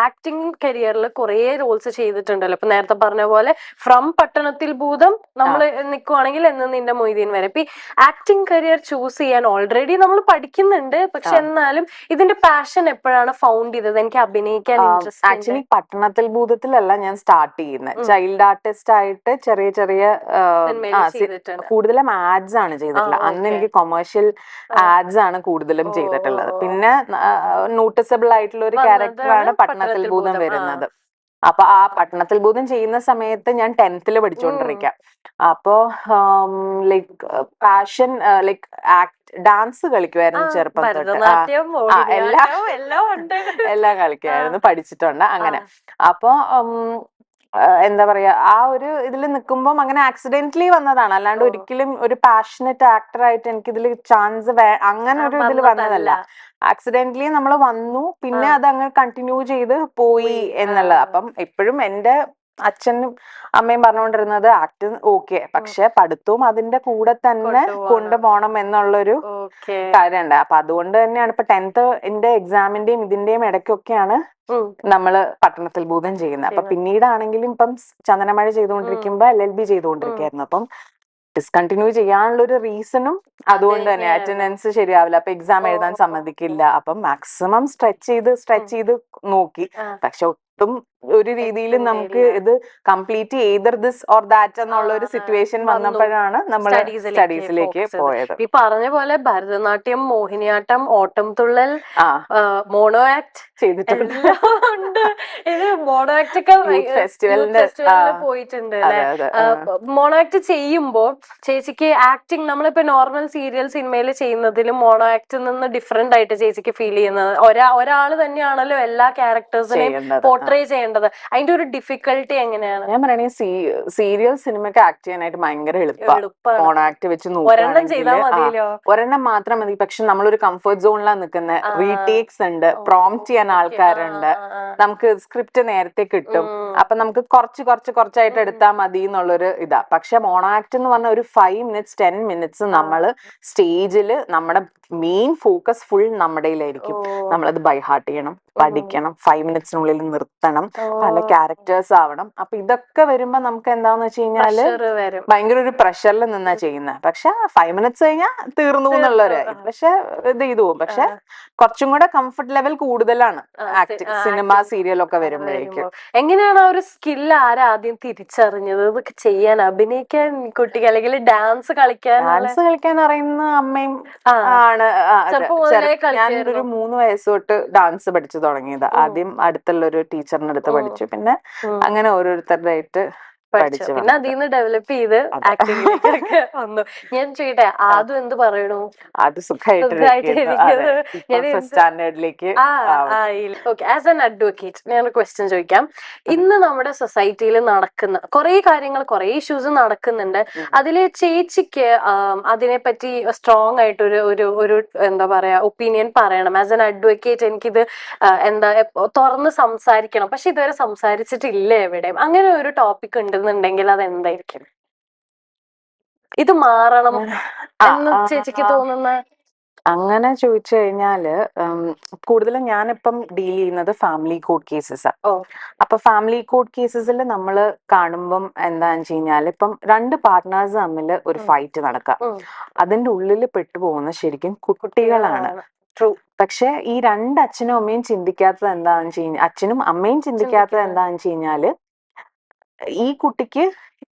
ആക്ടിംഗ് കരിയറിൽ കുറെ റോൾസ് ചെയ്തിട്ടുണ്ടല്ലോ. ഇപ്പൊ നേരത്തെ പറഞ്ഞ പോലെ ഫ്രം പട്ടണത്തിൽ ഭൂതം നമ്മൾ നിൽക്കുവാണെങ്കിൽ എന്ന് നിന്റെ മൊയ്തീൻ വരെ. ഇപ്പൊ ആക്ടിംഗ് കരിയർ ചൂസ് ചെയ്യാൻ ഓൾറെഡി നമ്മൾ പഠിക്കുന്നുണ്ട്, പക്ഷെ എന്നാലും ഇതിന്റെ പാഷൻ എപ്പോഴാണ് ഫൗണ്ട് ചെയ്തത്? എനിക്ക് അഭിനയിക്കാൻ ഇൻട്രസ്റ്റ്. ആക്ച്വലി പട്ടണത്തിൽ ഭൂതത്തിലല്ല ഞാൻ സ്റ്റാർട്ട് ചെയ്യുന്നത്. ചൈൽഡ് ആർട്ടിസ്റ്റ് ആയിട്ട് ചെറിയ കൂടുതലും ആഡ്സ് ആണ് ചെയ്തിട്ടുള്ളത്. അന്ന് എനിക്ക് കൊമേഴ്ഷ്യൽ ആഡ്സ് ആണ് കൂടുതലും ചെയ്തിട്ടുള്ളത്. പിന്നെ നോട്ടിസബിൾ ആയിട്ടുള്ള ഒരു ക്യാരക്ടറാണ് പട്ടണത്തിൽ ഭൂതം വരുന്നത്. അപ്പൊ ആ പട്ടണത്തിൽ ഭൂതം ചെയ്യുന്ന സമയത്ത് ഞാൻ 10th പഠിച്ചുകൊണ്ടിരിക്കാം. അപ്പോ ലൈക്ക് പാഷൻ ലൈക്ക് ഡാൻസ് കളിക്കുമായിരുന്നു ചെറുപ്പം തൊട്ട്. ഭരതനാട്യം, എല്ലാം മോഹിനിയാട്ടം എല്ലാം ഉണ്ട്. എല്ലാം കളിക്കുമായിരുന്നു, പഠിച്ചിട്ടുണ്ട് അങ്ങനെ. അപ്പൊ എന്താ പറയാ, ആ ഒരു ഇതിൽ നിൽക്കുമ്പോൾ അങ്ങനെ ആക്സിഡന്റലി വന്നതാണ്, അല്ലാണ്ട് ഒരിക്കലും ഒരു പാഷനറ്റ് ആക്ടർ ആയിട്ട് എനിക്ക് ഇതിൽ ചാൻസ് അങ്ങനെ ഒരു ഇതിൽ വന്നതല്ല. ആക്സിഡന്റലി നമ്മൾ വന്നു, പിന്നെ അത് അങ്ങ് കണ്ടിന്യൂ ചെയ്ത് പോയി എന്നുള്ളത്. അപ്പം എപ്പോഴും എന്റെ അച്ഛനും അമ്മയും പറഞ്ഞുകൊണ്ടിരുന്നത് ആക്ട് ഓക്കെ, പക്ഷെ പഠിത്തവും അതിന്റെ കൂടെ തന്നെ കൊണ്ടുപോകണം എന്നുള്ളൊരു കാര്യമുണ്ട്. അപ്പൊ അതുകൊണ്ട് തന്നെയാണ് ഇപ്പൊ 10th എന്റെ എക്സാമിന്റെയും ഇതിന്റെയും ഇടയ്ക്കൊക്കെയാണ് നമ്മള് പട്ടണത്തിൽ ഭൂതം ചെയ്യുന്നത്. അപ്പൊ പിന്നീടാണെങ്കിലും ഇപ്പം ചന്ദനമഴ ചെയ്തുകൊണ്ടിരിക്കുമ്പോ LLB ചെയ്തുകൊണ്ടിരിക്കുകയായിരുന്നു. അപ്പം ഡിസ്കണ്ടിന്യൂ ചെയ്യാനുള്ള ഒരു റീസണും അതുകൊണ്ട് തന്നെ, അറ്റൻഡൻസ് ശരിയാവില്ല, അപ്പൊ എക്സാം എഴുതാൻ സമ്മതിക്കില്ല. അപ്പം മാക്സിമം സ്ട്രെച്ച് ചെയ്ത് നോക്കി, പക്ഷെ ഒട്ടും ഒരു രീതിയിൽ നമുക്ക് ഇത് complete either this or that എന്നുള്ള ഒരു സിറ്റുവേഷൻ വന്നപ്പോഴാണ് നമ്മൾ സ്റ്റഡീസിലേക്ക് പോയത്. ഈ പറഞ്ഞ പോലെ ഭരതനാട്യം, മോഹിനിയാട്ടം, ഓട്ടം തുള്ളൽ, മോണോ ആക്ട് ചെയ്തിട്ടുണ്ട്. ഇത് മോണോ ആക്ട് ഒക്കെ ഫെസ്റ്റിവലിന് പോയിട്ടുണ്ട് അല്ലെ. മോണോ ആക്ട് ചെയ്യുമ്പോ ചേച്ചിക്ക് ആക്ടിങ്, നമ്മളിപ്പോ നോർമൽ സീരിയൽ സിനിമയിൽ ചെയ്യുന്നതിലും മോണോ ആക്ടിൽ നിന്ന് ഡിഫറെന്റ് ആയിട്ട് ചേച്ചിക്ക് ഫീൽ ചെയ്യുന്നത്? ഒരാള് തന്നെയാണല്ലോ എല്ലാ ക്യാരക്ടേഴ്സിനെയും പോർട്രേ ചെയ്യേണ്ടത്. അതിന്റെ ഒരു ഡിഫിക്കൽട്ടി എങ്ങനെയാണ്? ഞാൻ പറയണേ, സീരിയൽ സിനിമയ്ക്ക് ആക്ട് ചെയ്യാനായിട്ട് ഭയങ്കര എളുപ്പമാണ്. മോണോ ആക്ട് വെച്ച് ഒരെണ്ണം മാത്രം മതി. പക്ഷെ നമ്മളൊരു കംഫർട്ട് സോണിലാണ് നിൽക്കുന്നത്. റീടേക്സ് ഉണ്ട്, പ്രോംപ്റ്റ് ചെയ്യാൻ ആൾക്കാരുണ്ട്, നമുക്ക് സ്ക്രിപ്റ്റ് നേരത്തെ കിട്ടും. അപ്പൊ നമുക്ക് കുറച്ചായിട്ട് എടുത്താൽ മതി എന്നുള്ളൊരു ഇതാ. പക്ഷെ മോണോ ആക്ട് എന്ന് പറഞ്ഞ ഒരു 5 minutes 10 minutes നമ്മള് സ്റ്റേജില് നമ്മുടെ മെയിൻ ഫോക്കസ് ഫുൾ നമ്മുടെയിലായിരിക്കും. നമ്മളത് ബൈ ഹാർട്ട് ചെയ്യണം, പഠിക്കണം, 5 minutesനുള്ളിൽ നിർത്തണം, പല ക്യാരക്ടേഴ്സ് ആവണം. അപ്പൊ ഇതൊക്കെ വരുമ്പോ നമുക്ക് എന്താന്ന് വെച്ച് കഴിഞ്ഞാല് ഭയങ്കര ഒരു പ്രഷറിൽ നിന്നാ ചെയ്യുന്നത്. പക്ഷെ 5 minutes കഴിഞ്ഞാൽ തീർന്നു എന്നുള്ളൊരു, പക്ഷെ ഇത് ചെയ്തു പോകും. പക്ഷെ കുറച്ചും കൂടെ കംഫർട്ട് ലെവൽ കൂടുതലാണ് ആക്ടിങ്, സിനിമ സീരിയലൊക്കെ വരുമ്പോഴേക്കും. എങ്ങനെയാണ് ആ ഒരു സ്കില്ല് ആദ്യം തിരിച്ചറിഞ്ഞത്? ഇതൊക്കെ ചെയ്യാൻ, അഭിനയിക്കാൻ കുട്ടിക്ക്, അല്ലെങ്കിൽ ഡാൻസ് കളിക്കാൻ അറിയുന്ന അമ്മയും ആണ്. ഞാനൊരു 3 വയസ്സ് തൊട്ട് ഡാൻസ് പഠിച്ചു തുടങ്ങിയത്. ആദ്യം അടുത്തുള്ള ഒരു ടീച്ചറിന്റെ അടുത്ത് പഠിച്ചു, പിന്നെ അങ്ങനെ ഓരോരുത്തരുടെ ആയിട്ട് പഠിച്ചു, പിന്നെ അതിൽ നിന്ന് ഡെവലപ്പ് ചെയ്ത് ആക്ടിങ്ങിലേക്കൊക്കെ വന്നു. ഞാൻ ചോദിട്ടെ, ആദ്യം എന്ത് പറയണു? അത് സ്റ്റാൻഡേർഡിലേക്ക്. ആസ് ആൻ അഡ്വക്കേറ്റ് ഞാൻ ക്വസ്റ്റ്യൻ ചോദിക്കാം. ഇന്ന് നമ്മുടെ സൊസൈറ്റിയിൽ നടക്കുന്ന കുറെ കാര്യങ്ങൾ, കുറെ ഇഷ്യൂസ് നടക്കുന്നുണ്ട്. അതില് ചേച്ചിക്ക് അതിനെപ്പറ്റി സ്ട്രോങ് ആയിട്ട് ഒരു എന്താ പറയാ ഒപ്പീനിയൻ പറയണം. ആസ് ആൻ അഡ്വക്കേറ്റ് എനിക്കിത് തുറന്ന് സംസാരിക്കണം, പക്ഷെ ഇതുവരെ സംസാരിച്ചിട്ടില്ല എവിടെയും. അങ്ങനെ ഒരു ടോപ്പിക് ഉണ്ടെന്നുണ്ടെങ്കിൽ അത് എന്തായിരിക്കും? ഇത് മാറണം എന്ന് ചേച്ചിക്ക് തോന്നുന്ന? അങ്ങനെ ചോദിച്ചു കഴിഞ്ഞാല് കൂടുതലും ഞാനിപ്പം ഡീൽ ചെയ്യുന്നത് ഫാമിലി കോർട്ട് കേസസ്. അപ്പൊ ഫാമിലി കോർട്ട് കേസസിൽ നമ്മൾ കാണുമ്പം എന്താന്ന് വെച്ച് കഴിഞ്ഞാൽ, ഇപ്പം 2 പാർട്ട്നേഴ്സ് തമ്മിൽ ഒരു ഫൈറ്റ് നടക്കാം, അതിന്റെ ഉള്ളിൽ പെട്ടുപോകുന്ന ശരിക്കും കുട്ടികളാണ്. പക്ഷെ ഈ 2 അച്ഛനും അമ്മയും ചിന്തിക്കാത്തത് എന്താന്ന് വെച്ച് കഴിഞ്ഞാൽ, അച്ഛനും അമ്മയും ചിന്തിക്കാത്തത് എന്താന്ന് വെച്ച് കഴിഞ്ഞാല്, ഈ കുട്ടിക്ക്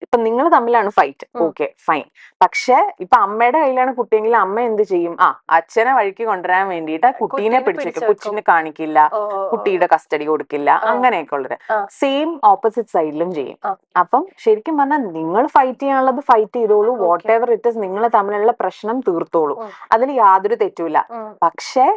ഇപ്പൊ നിങ്ങൾ തമ്മിലാണ് ഫൈറ്റ്, ഓക്കെ ഫൈൻ, പക്ഷെ ഇപ്പൊ അമ്മയുടെ കയ്യിലാണ് കുട്ടിയെങ്കിൽ അമ്മ എന്ത് ചെയ്യും? അച്ഛനെ വഴിക്ക് കൊണ്ടുവരാൻ വേണ്ടിയിട്ട് കുട്ടീനെ പിടിച്ചേക്കും, കൊച്ചിനെ കാണിക്കില്ല, കുട്ടിയുടെ കസ്റ്റഡി കൊടുക്കില്ല, അങ്ങനെയൊക്കെ ഉള്ളത്. സെയിം ഓപ്പോസിറ്റ് സൈഡിലും ചെയ്യും. അപ്പം ശരിക്കും പറഞ്ഞാൽ നിങ്ങൾ ഫൈറ്റ് ചെയ്യാനുള്ളത് ഫൈറ്റ് ചെയ്തോളൂ, വാട്ട് എവർ ഇറ്റ് ഇസ്, നിങ്ങൾ തമ്മിലുള്ള പ്രശ്നം തീർത്തോളൂ, അതിൽ യാതൊരു തെറ്റുമില്ല. പക്ഷെ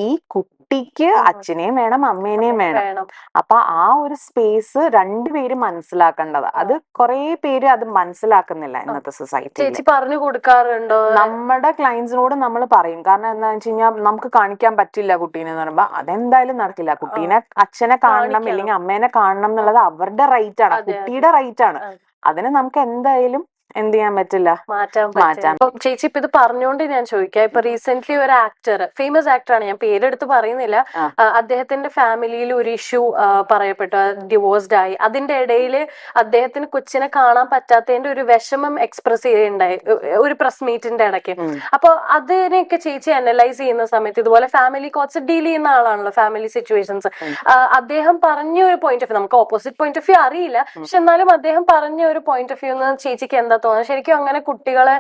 ഈ കുട്ടിക്ക് അച്ഛനെയും വേണം അമ്മേനെയും വേണം. അപ്പൊ ആ ഒരു സ്പേസ് 2 പേര് മനസ്സിലാക്കേണ്ടത്. അത് കുറെ പേര് അത് മനസ്സിലാക്കുന്നില്ല ഇന്നത്തെ സൊസൈറ്റിയിൽ. പറഞ്ഞു കൊടുക്കാറുണ്ടോ? നമ്മുടെ ക്ലയൻസിനോട് നമ്മൾ പറയും. കാരണം എന്താണെന്ന് വെച്ച് കഴിഞ്ഞാൽ, നമുക്ക് കാണിക്കാൻ പറ്റില്ല കുട്ടീനെ എന്ന് പറയുമ്പോ അതെന്തായാലും നടക്കില്ല. കുട്ടീനെ അച്ഛനെ കാണണം അല്ലെങ്കിൽ അമ്മേനെ കാണണം എന്നുള്ളത് അവരുടെ റൈറ്റ് ആണ്, കുട്ടിയുടെ റൈറ്റ് ആണ്. അതിന് നമുക്ക് എന്തായാലും എന്ത് ചെയ്യാൻ പറ്റില്ല, മാറ്റാൻ. ചേച്ചി ഇപ്പൊ ഇത് പറഞ്ഞുകൊണ്ട് ഞാൻ ചോദിക്കാം, ഇപ്പൊ റീസെന്റ് ഒരു ആക്ടർ, ഫേമസ് ആക്ടറാണ്, ഞാൻ പേരെടുത്ത് പറയുന്നില്ല, അദ്ദേഹത്തിന്റെ ഫാമിലിയിൽ ഒരു ഇഷ്യൂ പറയപ്പെട്ടു, ഡിവോഴ്സ്ഡ് ആയി. അതിന്റെ ഇടയിൽ അദ്ദേഹത്തിന് കൊച്ചിനെ കാണാൻ പറ്റാത്തതിന്റെ ഒരു വിഷമം എക്സ്പ്രസ് ചെയ്യുന്നുണ്ടായി ഒരു പ്രസ് മീറ്റിന്റെ ഇടയ്ക്ക്. അപ്പൊ അതിനെയൊക്കെ ചേച്ചി അനലൈസ് ചെയ്യുന്ന സമയത്ത്, ഇതുപോലെ ഫാമിലി കോർട്സ് ഡീൽ ചെയ്യുന്ന ആളാണല്ലോ, ഫാമിലി സിറ്റുവേഷൻസ്, അദ്ദേഹം പറഞ്ഞ ഒരു പോയിന്റ് ഓഫ് വ്യൂ, നമുക്ക് ഓപ്പോസിറ്റ് പോയിന്റ് ഓഫ് വ്യൂ അറിയില്ല, പക്ഷെ എന്നാലും അദ്ദേഹം പറഞ്ഞ ഒരു പോയിന്റ് ഓഫ് വ്യൂ ചേച്ചിക്ക് എന്താ തോന്നുന്നത്. ശരിക്കും അങ്ങനെ കുട്ടികളെ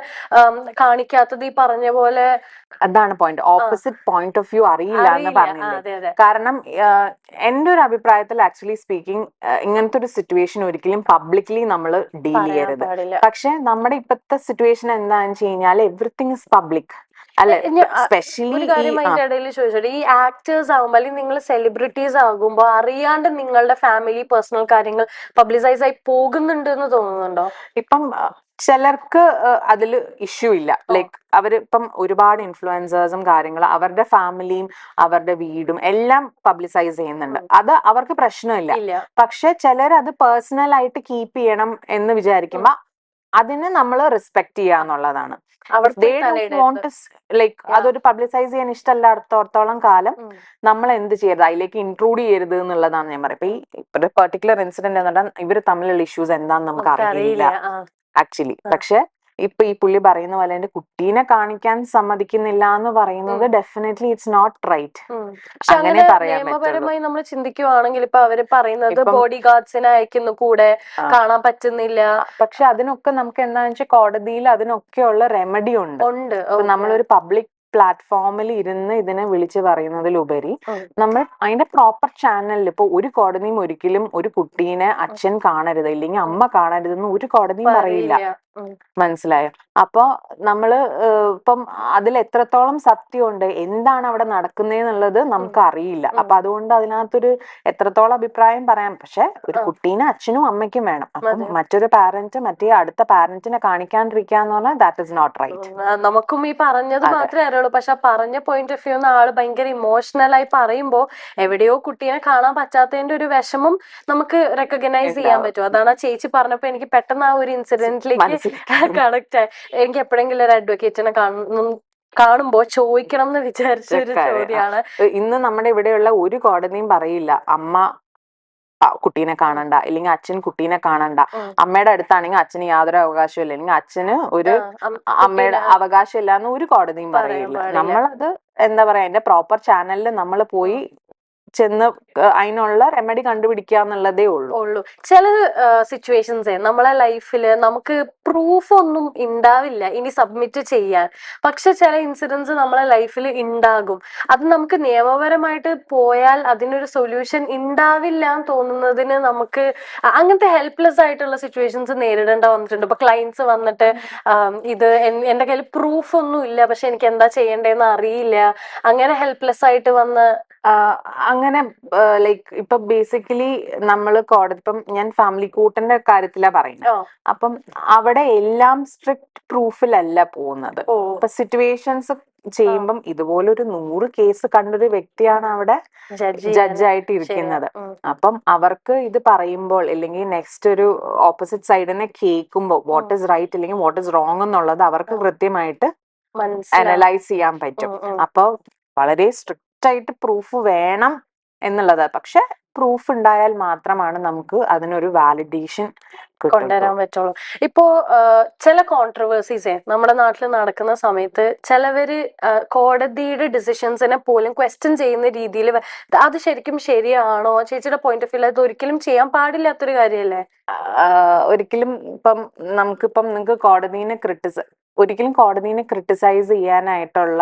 കാണിക്കാത്തത് ഈ പറഞ്ഞ പോലെ അതാണ് point. Opposite point of view അറിയില്ല എന്ന് അറിയില്ല. പറഞ്ഞില്ലേ. അതെ അതെ. കാരണം എന്റെ ഒരു അഭിപ്രായത്തിൽ ആക്ച്വലി സ്പീക്കിംഗ് ഇങ്ങനത്തെ ഒരു സിറ്റുവേഷൻ ഒരിക്കലും പബ്ലിക്കലി നമ്മൾ ഡീൽ പറയാൻ ചെയ്യരുത്. പാടില്ല. പക്ഷെ നമ്മുടെ ഇപ്പോഴത്തെ സിറ്റുവേഷൻ എന്താണെന്ന് വെച്ച് കഴിഞ്ഞാൽ എവറിത്തിങ് ഇസ് പബ്ലിക് അല്ലെ. സ്പെഷ്യലി ഒരു കാര്യം അതിന്റെ ഇടയിൽ ചോദിച്ചോട്ടെ, ഈ ആക്ടേഴ്സ് ആകുമ്പോ അല്ലെങ്കിൽ നിങ്ങൾ സെലിബ്രിറ്റീസ് ആകുമ്പോ അറിയാണ്ട് നിങ്ങളുടെ ഫാമിലി പേഴ്സണൽ കാര്യങ്ങൾ പബ്ലിസൈസ് ആയി പോകുന്നുണ്ട് എന്ന് തോന്നുന്നുണ്ടോ? ഇപ്പം ചിലർക്ക് അതിൽ ഇഷ്യൂ ഇല്ല. ലൈക്ക് അവരിപ്പം ഒരുപാട് ഇൻഫ്ലുവൻസേഴ്സും കാര്യങ്ങളും അവരുടെ ഫാമിലിയും അവരുടെ വീടും എല്ലാം പബ്ലിസൈസ് ചെയ്യുന്നുണ്ട്. അത് അവർക്ക് പ്രശ്നമില്ല. ഇല്ല. പക്ഷെ ചിലർ അത് പേഴ്സണൽ ആയിട്ട് കീപ്പ് ചെയ്യണം എന്ന് വിചാരിക്കുമ്പോ അതിന് നമ്മൾ റെസ്പെക്ട് ചെയ്യാന്നുള്ളതാണ്. ലൈക്ക് അതൊരു പബ്ലിസൈസ് ചെയ്യാൻ ഇഷ്ടമല്ലാത്തോളം കാലം നമ്മൾ എന്ത് ചെയ്യരുത്, അതിലേക്ക് ഇൻക്ലൂഡ് ചെയ്യരുത് എന്നുള്ളതാണ് ഞാൻ പറയുന്നത്. ഇപ്പൊ ഈ പെർട്ടിക്കുലർ ഇൻസിഡന്റ് എന്ന് പറഞ്ഞാൽ ഇവര് തമ്മിലുള്ള ഇഷ്യൂസ് എന്താണെന്ന് നമുക്ക് അറിയില്ല ആക്ച്വലി. പക്ഷെ ഇപ്പൊ ഈ പുള്ളി പറയുന്ന പോലെ എന്റെ കുട്ടീനെ കാണിക്കാൻ സമ്മതിക്കുന്നില്ല എന്ന് പറയുന്നത് ഡെഫിനറ്റ്ലി ഇറ്റ്സ് നോട്ട് റൈറ്റ്. അങ്ങനെ പറയാൻ പറ്റുള്ളൂ. നിയമപരമായി നമ്മൾ ചിന്തിക്കുവാണെങ്കിൽ ഇപ്പൊ അവര് പറയുന്നത് ബോഡി ഗാർഡ്സിനെ അയക്കുന്നു, കൂടെ കാണാൻ പറ്റുന്നില്ല. പക്ഷെ അതിനൊക്കെ നമുക്ക് എന്താണെന്ന് വെച്ചാൽ കോടതിയിൽ അതിനൊക്കെയുള്ള റെമഡി ഉണ്ട്. നമ്മളൊരു പബ്ലിക് പ്ലാറ്റ്ഫോമിൽ ഇരുന്ന് ഇതിനെ വിളിച്ചു പറയുന്നതിലുപരി നമ്മൾ അതിന്റെ പ്രോപ്പർ ചാനലിൽ ഇപ്പൊ ഒരു കോടതിയും ഒരിക്കലും ഒരു കുട്ടീനെ അച്ഛൻ കാണരുത് ഇല്ലെങ്കിൽ അമ്മ കാണരുതെന്ന് ഒരു കോടതിയും പറയില്ല. മനസ്സിലായോ? അപ്പൊ നമ്മള് ഇപ്പം അതിൽ എത്രത്തോളം സത്യമുണ്ട്, എന്താണ് അവിടെ നടക്കുന്നതെന്നുള്ളത് നമുക്ക് അറിയില്ല. അപ്പൊ അതുകൊണ്ട് അതിനകത്തൊരു എത്രത്തോളം അഭിപ്രായം പറയാം. പക്ഷെ ഒരു കുട്ടീനെ അച്ഛനും അമ്മയ്ക്കും വേണം. അപ്പം മറ്റൊരു പാരന്റ് മറ്റേ അടുത്ത പാരന്റിനെ കാണിക്കാണ്ടിരിക്കാന്ന് പറഞ്ഞാൽ ദാറ്റ് ഇസ് നോട്ട് റൈറ്റ്. നമുക്കും ഈ പറഞ്ഞത് മാത്രമേ അറിയുള്ളൂ. പക്ഷെ പറഞ്ഞ പോയിന്റ് ഓഫ് വ്യൂ ആള് ഭയങ്കര ഇമോഷണൽ ആയി പറയുമ്പോ എവിടെയോ കുട്ടീനെ കാണാൻ പറ്റാത്തതിന്റെ ഒരു വിഷമം നമുക്ക് റെക്കഗ്നൈസ് ചെയ്യാൻ പറ്റും. അതാണ് ആ ചേച്ചി പറഞ്ഞപ്പോ എനിക്ക് പെട്ടെന്ന് ആ ഒരു ഇൻസിഡന്റിലേക്ക് കണക്ട് ആയി. എനിക്ക് എപ്പോഴെങ്കിലും ഒരു അഡ്വക്കേറ്റിനെ കാണുമ്പോ ചോദിക്കണം എന്ന് വിചാരിച്ച ഒരു ചോദ്യമാണ്. ഇന്ന് നമ്മുടെ ഇവിടെയുള്ള ഒരു കോടതിയും പറയില്ല അമ്മ കുട്ടീനെ കാണണ്ട ഇല്ലെങ്കിൽ അച്ഛൻ കുട്ടീനെ കാണണ്ട. അമ്മയുടെ അടുത്താണെങ്കിൽ അച്ഛന് യാതൊരു അവകാശവും ഇല്ല, അല്ലെങ്കിൽ അച്ഛന് ഒരു അമ്മയുടെ അവകാശം ഇല്ല എന്ന് ഒരു കോടതിയും പറയില്ല. നമ്മളത് എന്താ പറയാ അതിന്റെ പ്രോപ്പർ ചാനലിൽ നമ്മൾ പോയി ചെന്ന് അതിനുള്ള റെമഡി കണ്ടുപിടിക്കുക എന്നുള്ളതേ ഉള്ളൂ. ചില സിറ്റുവേഷൻസ് നമ്മളെ ലൈഫില് നമുക്ക് പ്രൂഫ് ഒന്നും ഉണ്ടാവില്ല ഇനി സബ്മിറ്റ് ചെയ്യാൻ. പക്ഷെ ചില ഇൻസിഡൻസ് നമ്മളെ ലൈഫിൽ ഉണ്ടാകും. അത് നമുക്ക് നിയമപരമായിട്ട് പോയാൽ അതിനൊരു സൊല്യൂഷൻ ഉണ്ടാവില്ല എന്ന് തോന്നുന്നതിന് നമുക്ക് അങ്ങനത്തെ ഹെൽപ്ലെസ് ആയിട്ടുള്ള സിറ്റുവേഷൻസ് നേരിടേണ്ട വന്നിട്ടുണ്ട്. ഇപ്പൊ ക്ലയൻസ് വന്നിട്ട് ഇത് എന്റെ കയ്യിൽ പ്രൂഫ് ഒന്നും ഇല്ല, പക്ഷെ എനിക്ക് എന്താ ചെയ്യേണ്ടതെന്ന് അറിയില്ല, അങ്ങനെ ഹെൽപ്ലെസ് ആയിട്ട് വന്ന് അങ്ങനെ ലൈക്ക് ഇപ്പൊ ബേസിക്കലി നമ്മള് കോടതി ഇപ്പം ഞാൻ ഫാമിലി കോർട്ടിന്റെ കാര്യത്തിലാ പറയുന്നത്. അപ്പം അവിടെ എല്ലാം സ്ട്രിക്റ്റ് പ്രൂഫിലല്ല പോകുന്നത്. ഇപ്പൊ സിറ്റുവേഷൻസ് ചെയ്യുമ്പം ഇതുപോലൊരു 100 കേസ് കണ്ടൊരു വ്യക്തിയാണ് അവിടെ ജഡ്ജായിട്ട് ഇരിക്കുന്നത്. അപ്പം അവർക്ക് ഇത് പറയുമ്പോൾ അല്ലെങ്കിൽ നെക്സ്റ്റ് ഒരു ഓപ്പോസിറ്റ് സൈഡിനെ കേൾക്കുമ്പോൾ വാട്ട് ഇസ് റൈറ്റ് അല്ലെങ്കിൽ വാട്ട് ഇസ് റോങ് എന്നുള്ളത് അവർക്ക് കൃത്യമായിട്ട് അനലൈസ് ചെയ്യാൻ പറ്റും. അപ്പൊ വളരെ സ്ട്രിക്റ്റ് ആയിട്ട് പ്രൂഫ് വേണം എന്നുള്ളത്. പക്ഷെ പ്രൂഫ് ഉണ്ടായാൽ മാത്രമാണ് നമുക്ക് അതിനൊരു വാലിഡേഷൻ കൊണ്ടുവരാൻ പറ്റുള്ളൂ. ഇപ്പോ ചില കോൺട്രവേഴ്സീസ് നമ്മുടെ നാട്ടിൽ നടക്കുന്ന സമയത്ത് ചിലവര് കോടതിയുടെ ഡിസിഷൻസിനെ പോലും ക്വസ്റ്റ്യൻ ചെയ്യുന്ന രീതിയിൽ അത് ശരിക്കും ശരിയാണോ? ചേച്ചിയുടെ പോയിന്റ് ഓഫ് വ്യൂ അത് ഒരിക്കലും ചെയ്യാൻ പാടില്ലാത്തൊരു കാര്യമല്ലേ? ഒരിക്കലും ഇപ്പം നിങ്ങൾക്ക് ഒരിക്കലും കോടതിനെ ക്രിട്ടിസൈസ് ചെയ്യാനായിട്ടുള്ള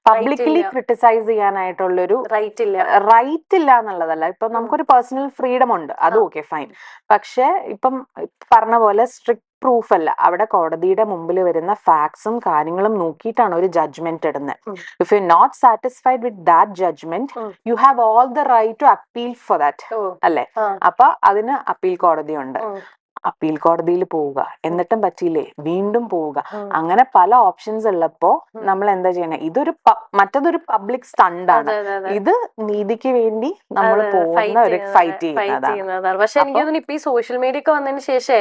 പബ്ലിക്കലി ക്രിട്ടിസൈസ് ചെയ്യാനായിട്ടുള്ളൊരു റൈറ്റ് ഇല്ല എന്നുള്ളതല്ല. ഇപ്പൊ നമുക്കൊരു പേഴ്സണൽ ഫ്രീഡം ഉണ്ട്, അത് ഓക്കെ ഫൈൻ. പക്ഷെ ഇപ്പം പറഞ്ഞ പോലെ സ്ട്രിക്ട് പ്രൂഫ് അല്ല. അവിടെ കോടതിയുടെ മുമ്പിൽ വരുന്ന ഫാക്ട്സും കാര്യങ്ങളും നോക്കിയിട്ടാണ് ഒരു ജഡ്ജ്മെന്റ് ഇടുന്നത്. If you not satisfied with that judgement you have all the right to appeal for that അല്ലെ. അപ്പൊ അതിന് അപ്പീൽ കോടതിയുണ്ട്. അപ്പീൽ കോടതിയിൽ പോവുക, എന്നിട്ടും പറ്റിയില്ലേ വീണ്ടും പോവുക, അങ്ങനെ പല ഓപ്ഷൻസ് ഉള്ളപ്പോ നമ്മൾ എന്താ ചെയ്യണേ? മറ്റതൊരു പബ്ലിക് സ്റ്റണ്ടാണ്. ഇത് നീതിക്ക് വേണ്ടി നമ്മൾ പോകുന്ന ഒരു ഫൈറ്റ് ചെയ്യുന്നതാണ്. പക്ഷെ എനിക്ക് തോന്നുന്നു ഇപ്പൊ ഈ സോഷ്യൽ മീഡിയ ഒക്കെ വന്നതിന് ശേഷേ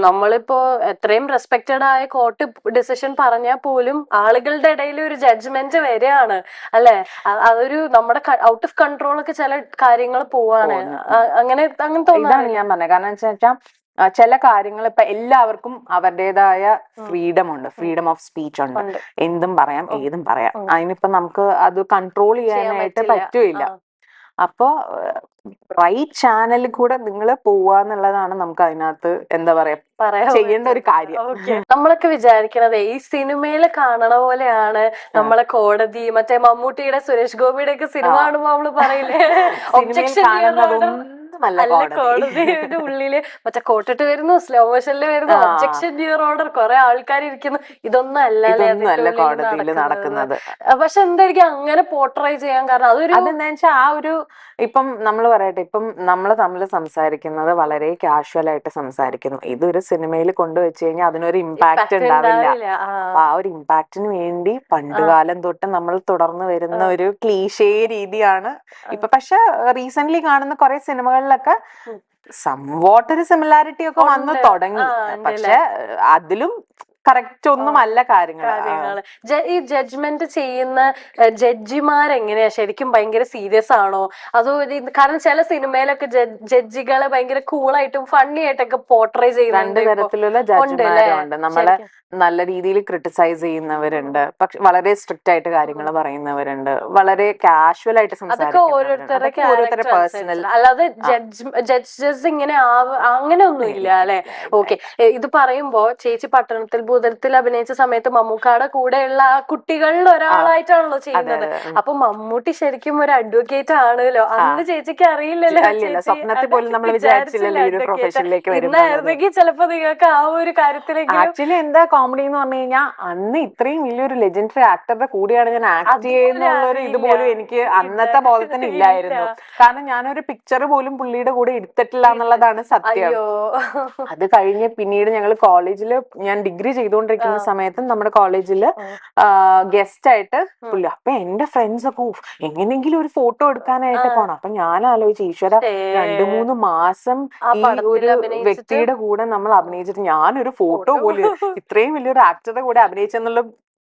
നമ്മളിപ്പോ എത്രയും റെസ്പെക്റ്റഡ് ആയ കോർട്ട് ഡിസിഷൻ പറഞ്ഞാൽ പോലും ആളുകളുടെ ഇടയിൽ ഒരു ജഡ്ജ്മെന്റ് വരികയാണ് അല്ലെ. അതൊരു നമ്മുടെ ഔട്ട് ഓഫ് കൺട്രോൾ ഒക്കെ ചില കാര്യങ്ങൾ പോവാണ്. അങ്ങനെ ഇതാണ് ഞാൻ പറഞ്ഞത്. കാരണം വെച്ചാൽ ചില കാര്യങ്ങൾ ഇപ്പൊ എല്ലാവർക്കും അവരുടേതായ ഫ്രീഡം ഉണ്ട്, ഫ്രീഡം ഓഫ് സ്പീച്ച് ഉണ്ട്. എന്തും പറയാം, ഏതും പറയാം. അതിനിപ്പോ നമുക്ക് അത് കൺട്രോൾ ചെയ്യാനായിട്ട് പറ്റൂല. അപ്പോ റൈറ്റ് ചാനലിൽ കൂടെ നിങ്ങൾ പോവാന്നുള്ളതാണ് നമുക്ക് അതിനകത്ത് എന്താ പറയാ ചെയ്യേണ്ട ഒരു കാര്യം. നമ്മളൊക്കെ വിചാരിക്കണത് ഈ സിനിമയിൽ കാണണ പോലെയാണ് നമ്മളെ കോടതി, മറ്റേ മമ്മൂട്ടിയുടെ സുരേഷ് ഗോപിയുടെ ഒക്കെ സിനിമ കാണുമ്പോ നമ്മള് പറയില്ലേ ഒബ്ജക്ഷൻ കാണുന്നതൊന്നുമല്ല കോടതിയുടെ ഉള്ളില് മറ്റേ കോട്ടിട്ട് വരുന്നു, സ്ലോ മോഷനിൽ വരുന്നു, ഒബ്ജക്ഷൻ ഡിയർ ഓർഡർ, കുറെ ആൾക്കാർ ഇരിക്കുന്നു. ഇതൊന്നും അല്ല കോടതിയിൽ നടക്കുന്നത്. പക്ഷെ എന്തായിരിക്കും അങ്ങനെ പോർട്രൈ ചെയ്യാൻ കാരണം? അതെന്താ വെച്ചാൽ ആ ഒരു ഇപ്പം നമ്മൾ പറയട്ടെ, ഇപ്പം നമ്മൾ തമ്മിൽ സംസാരിക്കുന്നത് വളരെ കാഷ്വൽ ആയിട്ട് സംസാരിക്കുന്നു. ഇതൊരു സിനിമയിൽ കൊണ്ടുവച്ച് കഴിഞ്ഞാൽ അതിനൊരു ഇമ്പാക്ട് ഉണ്ടാവില്ല. അപ്പൊ ആ ഒരു ഇമ്പാക്റ്റിന് വേണ്ടി പണ്ടുകാലം തൊട്ട് നമ്മൾ തുടർന്ന് വരുന്ന ഒരു ക്ലീഷേ രീതിയാണ് ഇപ്പൊ. പക്ഷെ റീസെന്റ് കാണുന്ന കുറെ സിനിമകളിലൊക്കെ സംവാട്ട് ഒരു സിമിലാരിറ്റി ഒക്കെ വന്നു തുടങ്ങി. പക്ഷെ അതിലും കറക്റ്റ് ഒന്നുമല്ല കാര്യങ്ങള്. ഈ ജഡ്ജ്മെന്റ് ചെയ്യുന്ന ജഡ്ജിമാരെങ്ങനെയാ ശരിക്കും? ഭയങ്കര സീരിയസ് ആണോ? അതോ കാരണം ചില സിനിമയിലൊക്കെ ജഡ്ജികളെ ഭയങ്കര കൂളായിട്ടും ഫണ്ണി ആയിട്ടൊക്കെ പോർട്രേ ചെയ്യുന്നുണ്ട്. 2 തരത്തിലുള്ള ജഡ്ജിമാരുണ്ട്. നമ്മളെ നല്ല രീതിയിൽ ക്രിട്ടിസൈസ് ചെയ്യുന്നവരുണ്ട്, പക്ഷെ വളരെ സ്ട്രിക്റ്റ് ആയിട്ട് കാര്യങ്ങൾ പറയുന്നവരുണ്ട്, വളരെ കാഷ്വൽ ആയിട്ട് ഓരോരുത്തരുടെ പേഴ്സണൽ. അല്ലാതെ ജഡ്ജസ് ഇങ്ങനെ അങ്ങനെ ഒന്നും ഇല്ല അല്ലെ? ഓക്കെ. ഇത് പറയുമ്പോ ചേച്ചി പട്ടണത്തിൽ ഭൂതത്തിൽ അഭിനയിച്ച സമയത്ത് മമ്മൂക്കാടെ കൂടെയുള്ള ആ കുട്ടികളിൽ ഒരാളായിട്ടാണല്ലോ ചെയ്യുന്നത്. അപ്പൊ മമ്മൂട്ടി ശരിക്കും ഒരു അഡ്വക്കേറ്റ് ആണല്ലോ. അന്ന് ചേച്ചിക്ക് അറിയില്ലല്ലോ. സ്വപ്നത്തിൽ പോലും നമ്മൾ വിചാരിച്ചില്ലല്ലോ ഈ ഒരു പ്രൊഫഷനിലേക്ക് ഇന്നായിരുന്നെങ്കിൽ ചിലപ്പോ നിങ്ങൾക്ക് ആ ഒരു കാര്യത്തിലേക്ക്. ആക്ച്വലി എന്താ കോമഡി എന്ന് പറഞ്ഞു കഴിഞ്ഞാൽ, അന്ന് ഇത്രയും വലിയൊരു ലെജൻഡറി ആക്ടറുടെ കൂടെയാണ് ഞാൻ ആക്ട് ചെയ്യുന്നുള്ളൊരു ഇതുപോലും എനിക്ക് അന്നത്തെ ബോധത്തിന് ഇല്ലായിരുന്നു. കാരണം ഞാനൊരു പിക്ചർ പോലും പുള്ളിയുടെ കൂടെ എടുത്തിട്ടില്ല എന്നുള്ളതാണ് സത്യം. അത് കഴിഞ്ഞ് പിന്നീട് ഞങ്ങൾ കോളേജിൽ, ഞാൻ ഡിഗ്രി ചെയ്തുകൊണ്ടിരിക്കുന്ന സമയത്തും നമ്മുടെ കോളേജില് ഗസ്റ്റ് ആയിട്ട് പുള്ളി. അപ്പൊ എന്റെ ഫ്രണ്ട്സ് ഒക്കെ എങ്ങനെയെങ്കിലും ഒരു ഫോട്ടോ എടുക്കാനായിട്ട് പോണം. അപ്പൊ ഞാൻ ആലോചിച്ചു, ഈശ്വര 2-3 മാസം ഈ ഒരു വ്യക്തിയുടെ കൂടെ നമ്മൾ അഭിനയിച്ചിട്ട് ഞാനൊരു ഫോട്ടോ പോലും ഇത്രയും വലിയൊരു ആക്ടറുടെ കൂടെ അഭിനയിച്ചെന്നുള്ള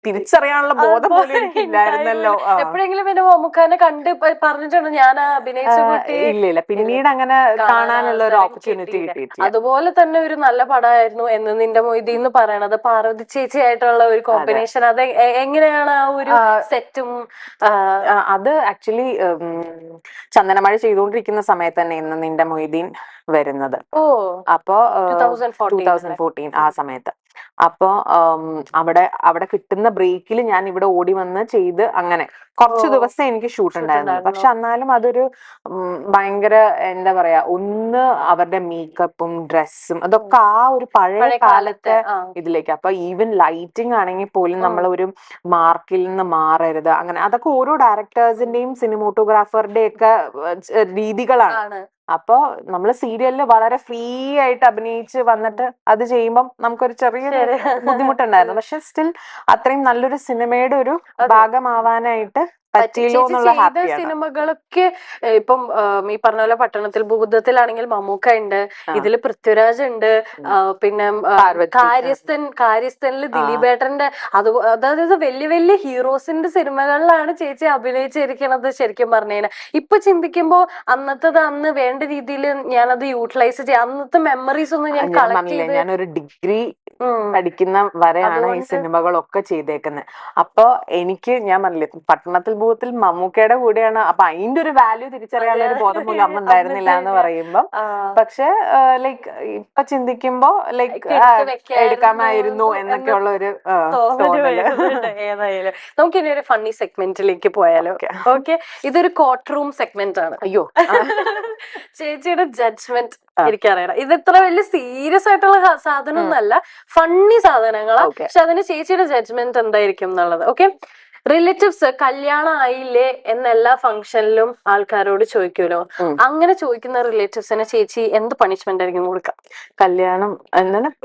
തിരിച്ചറിയാനുള്ള ബോധം പോലും എനിക്കില്ലായിരുന്നല്ലോ. എപ്പോഴെങ്കിലും പിന്നെ മമ്മൂക്കാനെ കണ്ട് പറഞ്ഞിട്ടുണ്ട് ഞാൻ അഭിനയിച്ച കുട്ടി? ഇല്ല, പിന്നീട് അങ്ങനെ കാണാനുള്ള ഒരു ഓപ്പർച്യൂണിറ്റി കിട്ടിയിട്ടില്ല. അതുപോലെ തന്നെ ഒരു നല്ല പടമായിരുന്നു എന്ന് നിന്റെ മൊയ്തി എന്ന് പറയണത്. പാർവതി ചേച്ചി ആയിട്ടുള്ള ഒരു കോമ്പിനേഷൻ, അത് എങ്ങനെയാണ് ആ ഒരു സെറ്റും? അത് ആക്ച്വലി ചന്ദനമഴ ചെയ്തുകൊണ്ടിരിക്കുന്ന സമയത്ത് തന്നെ ഇന്ന് നിന്റെ മൊയ്തീൻ വരുന്നത്. അപ്പൊ 2014 ആ സമയത്ത്. അപ്പൊ അവിടെ കിട്ടുന്ന ബ്രേക്കിൽ ഞാൻ ഇവിടെ ഓടി വന്ന് ചെയ്ത് അങ്ങനെ കുറച്ചു ദിവസം എനിക്ക് ഷൂട്ട് ഉണ്ടായിരുന്നു. പക്ഷെ എന്നാലും അതൊരു ഭയങ്കര എന്താ പറയാ, ഒന്ന് അവരുടെ മേക്കപ്പും ഡ്രസ്സും അതൊക്കെ ആ ഒരു പഴയ കാലത്തെ ഇതിലേക്ക്. അപ്പൊ ഈവൻ ലൈറ്റിംഗ് ആണെങ്കിൽ പോലും നമ്മൾ ഒരു മാർക്കിൽ നിന്ന് മാറരുത്, അങ്ങനെ അതൊക്കെ ഓരോ ഡയറക്ടേഴ്സിന്റെയും സിനിമോട്ടോഗ്രാഫറുടെ ഒക്കെ രീതികളാണ്. അപ്പൊ നമ്മള് സീരിയലില് വളരെ ഫ്രീ ആയിട്ട് അഭിനയിച്ച് വന്നിട്ട് അത് ചെയ്യുമ്പം നമുക്കൊരു ചെറിയൊരു ബുദ്ധിമുട്ടുണ്ടായിരുന്നു. പക്ഷെ സ്റ്റിൽ അത്രയും നല്ലൊരു സിനിമയുടെ ഒരു ഭാഗമാവാനായിട്ട് പറ്റിയല്ലോ എന്നുള്ള ഹാപ്പിയാണ്. സിനിമകളൊക്കെ ഇപ്പം ഈ പറഞ്ഞ പോലെ പട്ടണത്തിൽ ഭൂതത്തിലാണെങ്കിൽ മമ്മൂക്ക ഉണ്ട്, ഇതില് പൃഥ്വിരാജ് ഉണ്ട്, പിന്നെ കാര്യസ്ഥനിൽ ദിലീപേട്ടന്റെ, അതായത് വലിയ വലിയ ഹീറോസിന്റെ സിനിമകളിലാണ് ചേച്ചി അഭിനയിച്ചിരിക്കുന്നത്. ശരിക്കും പറഞ്ഞു കഴിഞ്ഞാൽ ഇപ്പൊ ചിന്തിക്കുമ്പോ അന്ന് വേണ്ട രീതിയിൽ ഞാനത് യൂട്ടിലൈസ് ചെയ്യാം. അന്നത്തെ മെമ്മറീസ് ഒന്നും ഞാൻ കളക്ട് ചെയ്ത്, ഞാനൊരു ഡിഗ്രി പഠിക്കുന്ന വരെയാണ് ഈ സിനിമകളൊക്കെ ചെയ്തേക്കുന്നത്. അപ്പൊ എനിക്ക് ഞാൻ പറഞ്ഞില്ലേ, പട്ടണത്തിൽ ഭൂതത്തിൽ മമ്മൂക്കയുടെ കൂടെയാണ്. അപ്പൊ അതിന്റെ ഒരു വാല്യൂ തിരിച്ചറിയാനുള്ള ഒരു ബോധം പോലും അന്ന് ഉണ്ടായിരുന്നില്ല എന്ന് പറയുമ്പോ. പക്ഷെ ലൈക്ക് ഇപ്പൊ ചിന്തിക്കുമ്പോ ലൈക്ക് എടുക്കാമായിരുന്നു എന്നൊക്കെയുള്ള ഒരു തോന്നല്. ഏതായാലും നമുക്കിനി ഒരു ഫണ്ണി സെഗ്മെന്റിലേക്ക് പോയാലോ? ഓക്കെ, ഇതൊരു കോർട്ട് റൂം സെഗ്മെന്റ് ആണ്. അയ്യോ, ചേച്ചിയുടെ ജഡ്ജ്മെന്റ് എനിക്കറിയണം. ഇത് ഇത്ര വലിയ സീരിയസ് ആയിട്ടുള്ള സാധനം ഒന്നല്ല, ഫണ്ണി സാധനങ്ങളാ. പക്ഷെ അതിന് ചേച്ചിയുടെ ജഡ്ജ്മെന്റ് എന്തായിരിക്കും എന്നുള്ളത്. ഓക്കെ, റിലേറ്റീവ്സ് കല്യാണം ആയില്ലേ എന്നെല്ലാ ഫംഗ്ഷനിലും ആൾക്കാരോട് ചോദിക്കുമല്ലോ. അങ്ങനെ ചോദിക്കുന്ന റിലേറ്റീവ്സിന് ചേച്ചി എന്ത് പണിഷ്മെന്റ് ആയിരിക്കും കൊടുക്കുക? കല്യാണം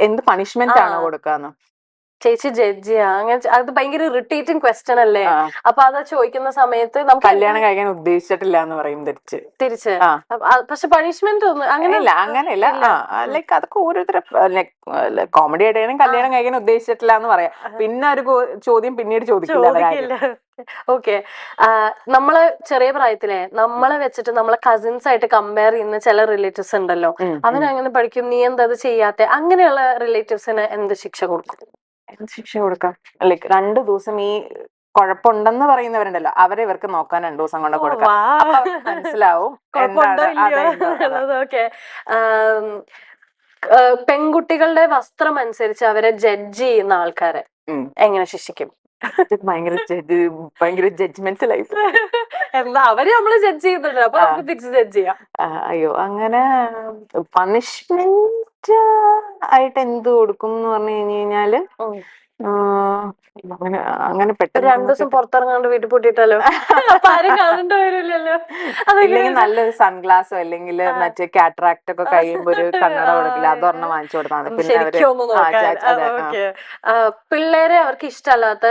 എന്ത് പണിഷ്മെന്റ് ആണോ കൊടുക്കാന്ന്? ചേച്ചി ജഡ്ജിയാ, അങ്ങനെ അത് ഭയങ്കര ഇറിറ്റേറ്റിംഗ് ക്വസ്റ്റ്യൻ അല്ലേ? അപ്പൊ അത് ചോദിക്കുന്ന സമയത്ത് നമുക്ക് കല്യാണം കഴിക്കാൻ ഉദ്ദേശിച്ചിട്ടില്ല എന്ന് പറയും തിരിച്ച്. പക്ഷെ പണിഷ്മെന്റ് ഒന്നും അങ്ങനെയല്ല. ലൈക്ക് അതൊക്കെ ഓരോരുത്തരെ കോമഡി ആയിട്ടാണ് കല്യാണം കഴിക്കാൻ ഉദ്ദേശിച്ചിട്ടില്ല എന്ന് പറയാം. പിന്നെ ഒരു ചോദ്യം പിന്നീട് ചോദിക്കില്ല. ഓക്കെ, നമ്മള് ചെറിയ പ്രായത്തിലെ നമ്മളെ വെച്ചിട്ട് നമ്മളെ കസിൻസ് ആയിട്ട് കമ്പയർ ചെയ്യുന്ന ചില റിലേറ്റീവ്സ് ഉണ്ടല്ലോ. അവനങ്ങനെ പഠിക്കും, നീ എന്താ അത് ചെയ്യാത്ത? അങ്ങനെയുള്ള റിലേറ്റീവ്സിന് എന്ത് ശിക്ഷ കൊടുക്കും? എന്ത് ശിക്ഷ കൊടുക്കാം? ലൈക്ക് 2 ദിവസം ഈ കുഴപ്പമുണ്ടെന്ന് പറയുന്നവരുണ്ടല്ലോ, അവരെ ഇവർക്ക് നോക്കാൻ 2 ദിവസം കൊണ്ട് കൊടുക്കാം. അപ്പൊ അവർക്ക് മനസ്സിലാവും കുഴപ്പമുണ്ടോ എന്താണ് ഇല്ലയോ അതെന്തോ അതെ. എന്നുള്ളത്. ഓക്കെ. പെൺകുട്ടികളുടെ വസ്ത്രം അനുസരിച്ച് അവരെ ജഡ്ജ് ചെയ്യുന്ന ആൾക്കാരെ ഉം. എങ്ങനെ ശിക്ഷിക്കും? ഇത് ഭയങ്കര ജഡ്ജ്മെന്റൽ ആയി. എന്താ അവര് നമ്മള് ജഡ്ജ് ചെയ്യുന്നുണ്ട്, അപ്പൊ നമുക്ക് തിരിച്ച് ജഡ്ജ് ചെയ്യാം. അയ്യോ, അങ്ങനെ പണിഷ്മെന്റ് ആയിട്ട് എന്ത് കൊടുക്കും എന്ന് പറഞ്ഞു കഴിഞ്ഞാല് അങ്ങനെ അങ്ങനെ 2 പെട്ടെന്ന് ദിവസം പുറത്തിറങ്ങാണ്ട് വീട്ടിൽ പൂട്ടിയിട്ടാലോ? അപ്പൊ ആരും കാണേണ്ട വരില്ലല്ലോ. ഇല്ലെങ്കിൽ നല്ലൊരു സൺഗ്ലാസോ അല്ലെങ്കിൽ മറ്റേ കാറ്ററാക്ട് ഒക്കെ കഴിയുമ്പോ ഒരു കണ്ണട കൊടുക്കില്ല, അതൊരെണ്ണം വാങ്ങിച്ചു കൊടുത്താൽ മതി. പിന്നെ അവര് ശരിക്കും ഒന്ന് നോക്കാൻ. ഓക്കെ. പിള്ളേരെ അവർക്ക് ഇഷ്ടമല്ലാത്ത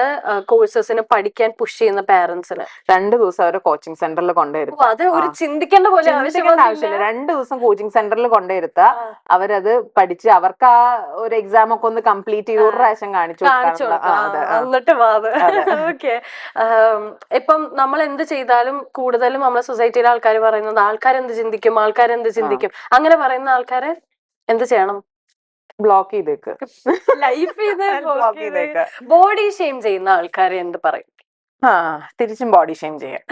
കോഴ്സസിന് പഠിക്കാൻ പുഷ് ചെയ്യുന്ന പാരന്റ്സിന് 2 ദിവസം അവരെ കോച്ചിങ് സെന്ററിൽ കൊണ്ടുവരുത്തുക. അത് ഒരു ചിന്തിക്കേണ്ട പോലെ ആവശ്യമില്ല. 2 ദിവസം കോച്ചിങ് സെന്ററിൽ കൊണ്ടുവരുത്തുക. അവരത് പഠിച്ച് അവർക്ക് ആ ഒരു എക്സാം ഒക്കെ ഒന്ന് കംപ്ലീറ്റ് ചെയ്ത് ഒരു പ്രാവശ്യം കാണിച്ചു എന്നിട്ട് ഓക്കെ. ഇപ്പം നമ്മൾ എന്ത് ചെയ്താലും കൂടുതലും നമ്മളെ സൊസൈറ്റിയിലെ ആൾക്കാർ പറയുന്നത് ആൾക്കാരെന്ത് ചിന്തിക്കും അങ്ങനെ പറയുന്ന ആൾക്കാരെ എന്ത് ചെയ്യണം? ബ്ലോക്ക് ചെയ്തേക്ക്. ലൈഫ് ബോഡി ഷെയിം ചെയ്യുന്ന ആൾക്കാരെ എന്ത് പറയും? തിരിച്ചും ബോഡി ഷെയിം ചെയ്യാം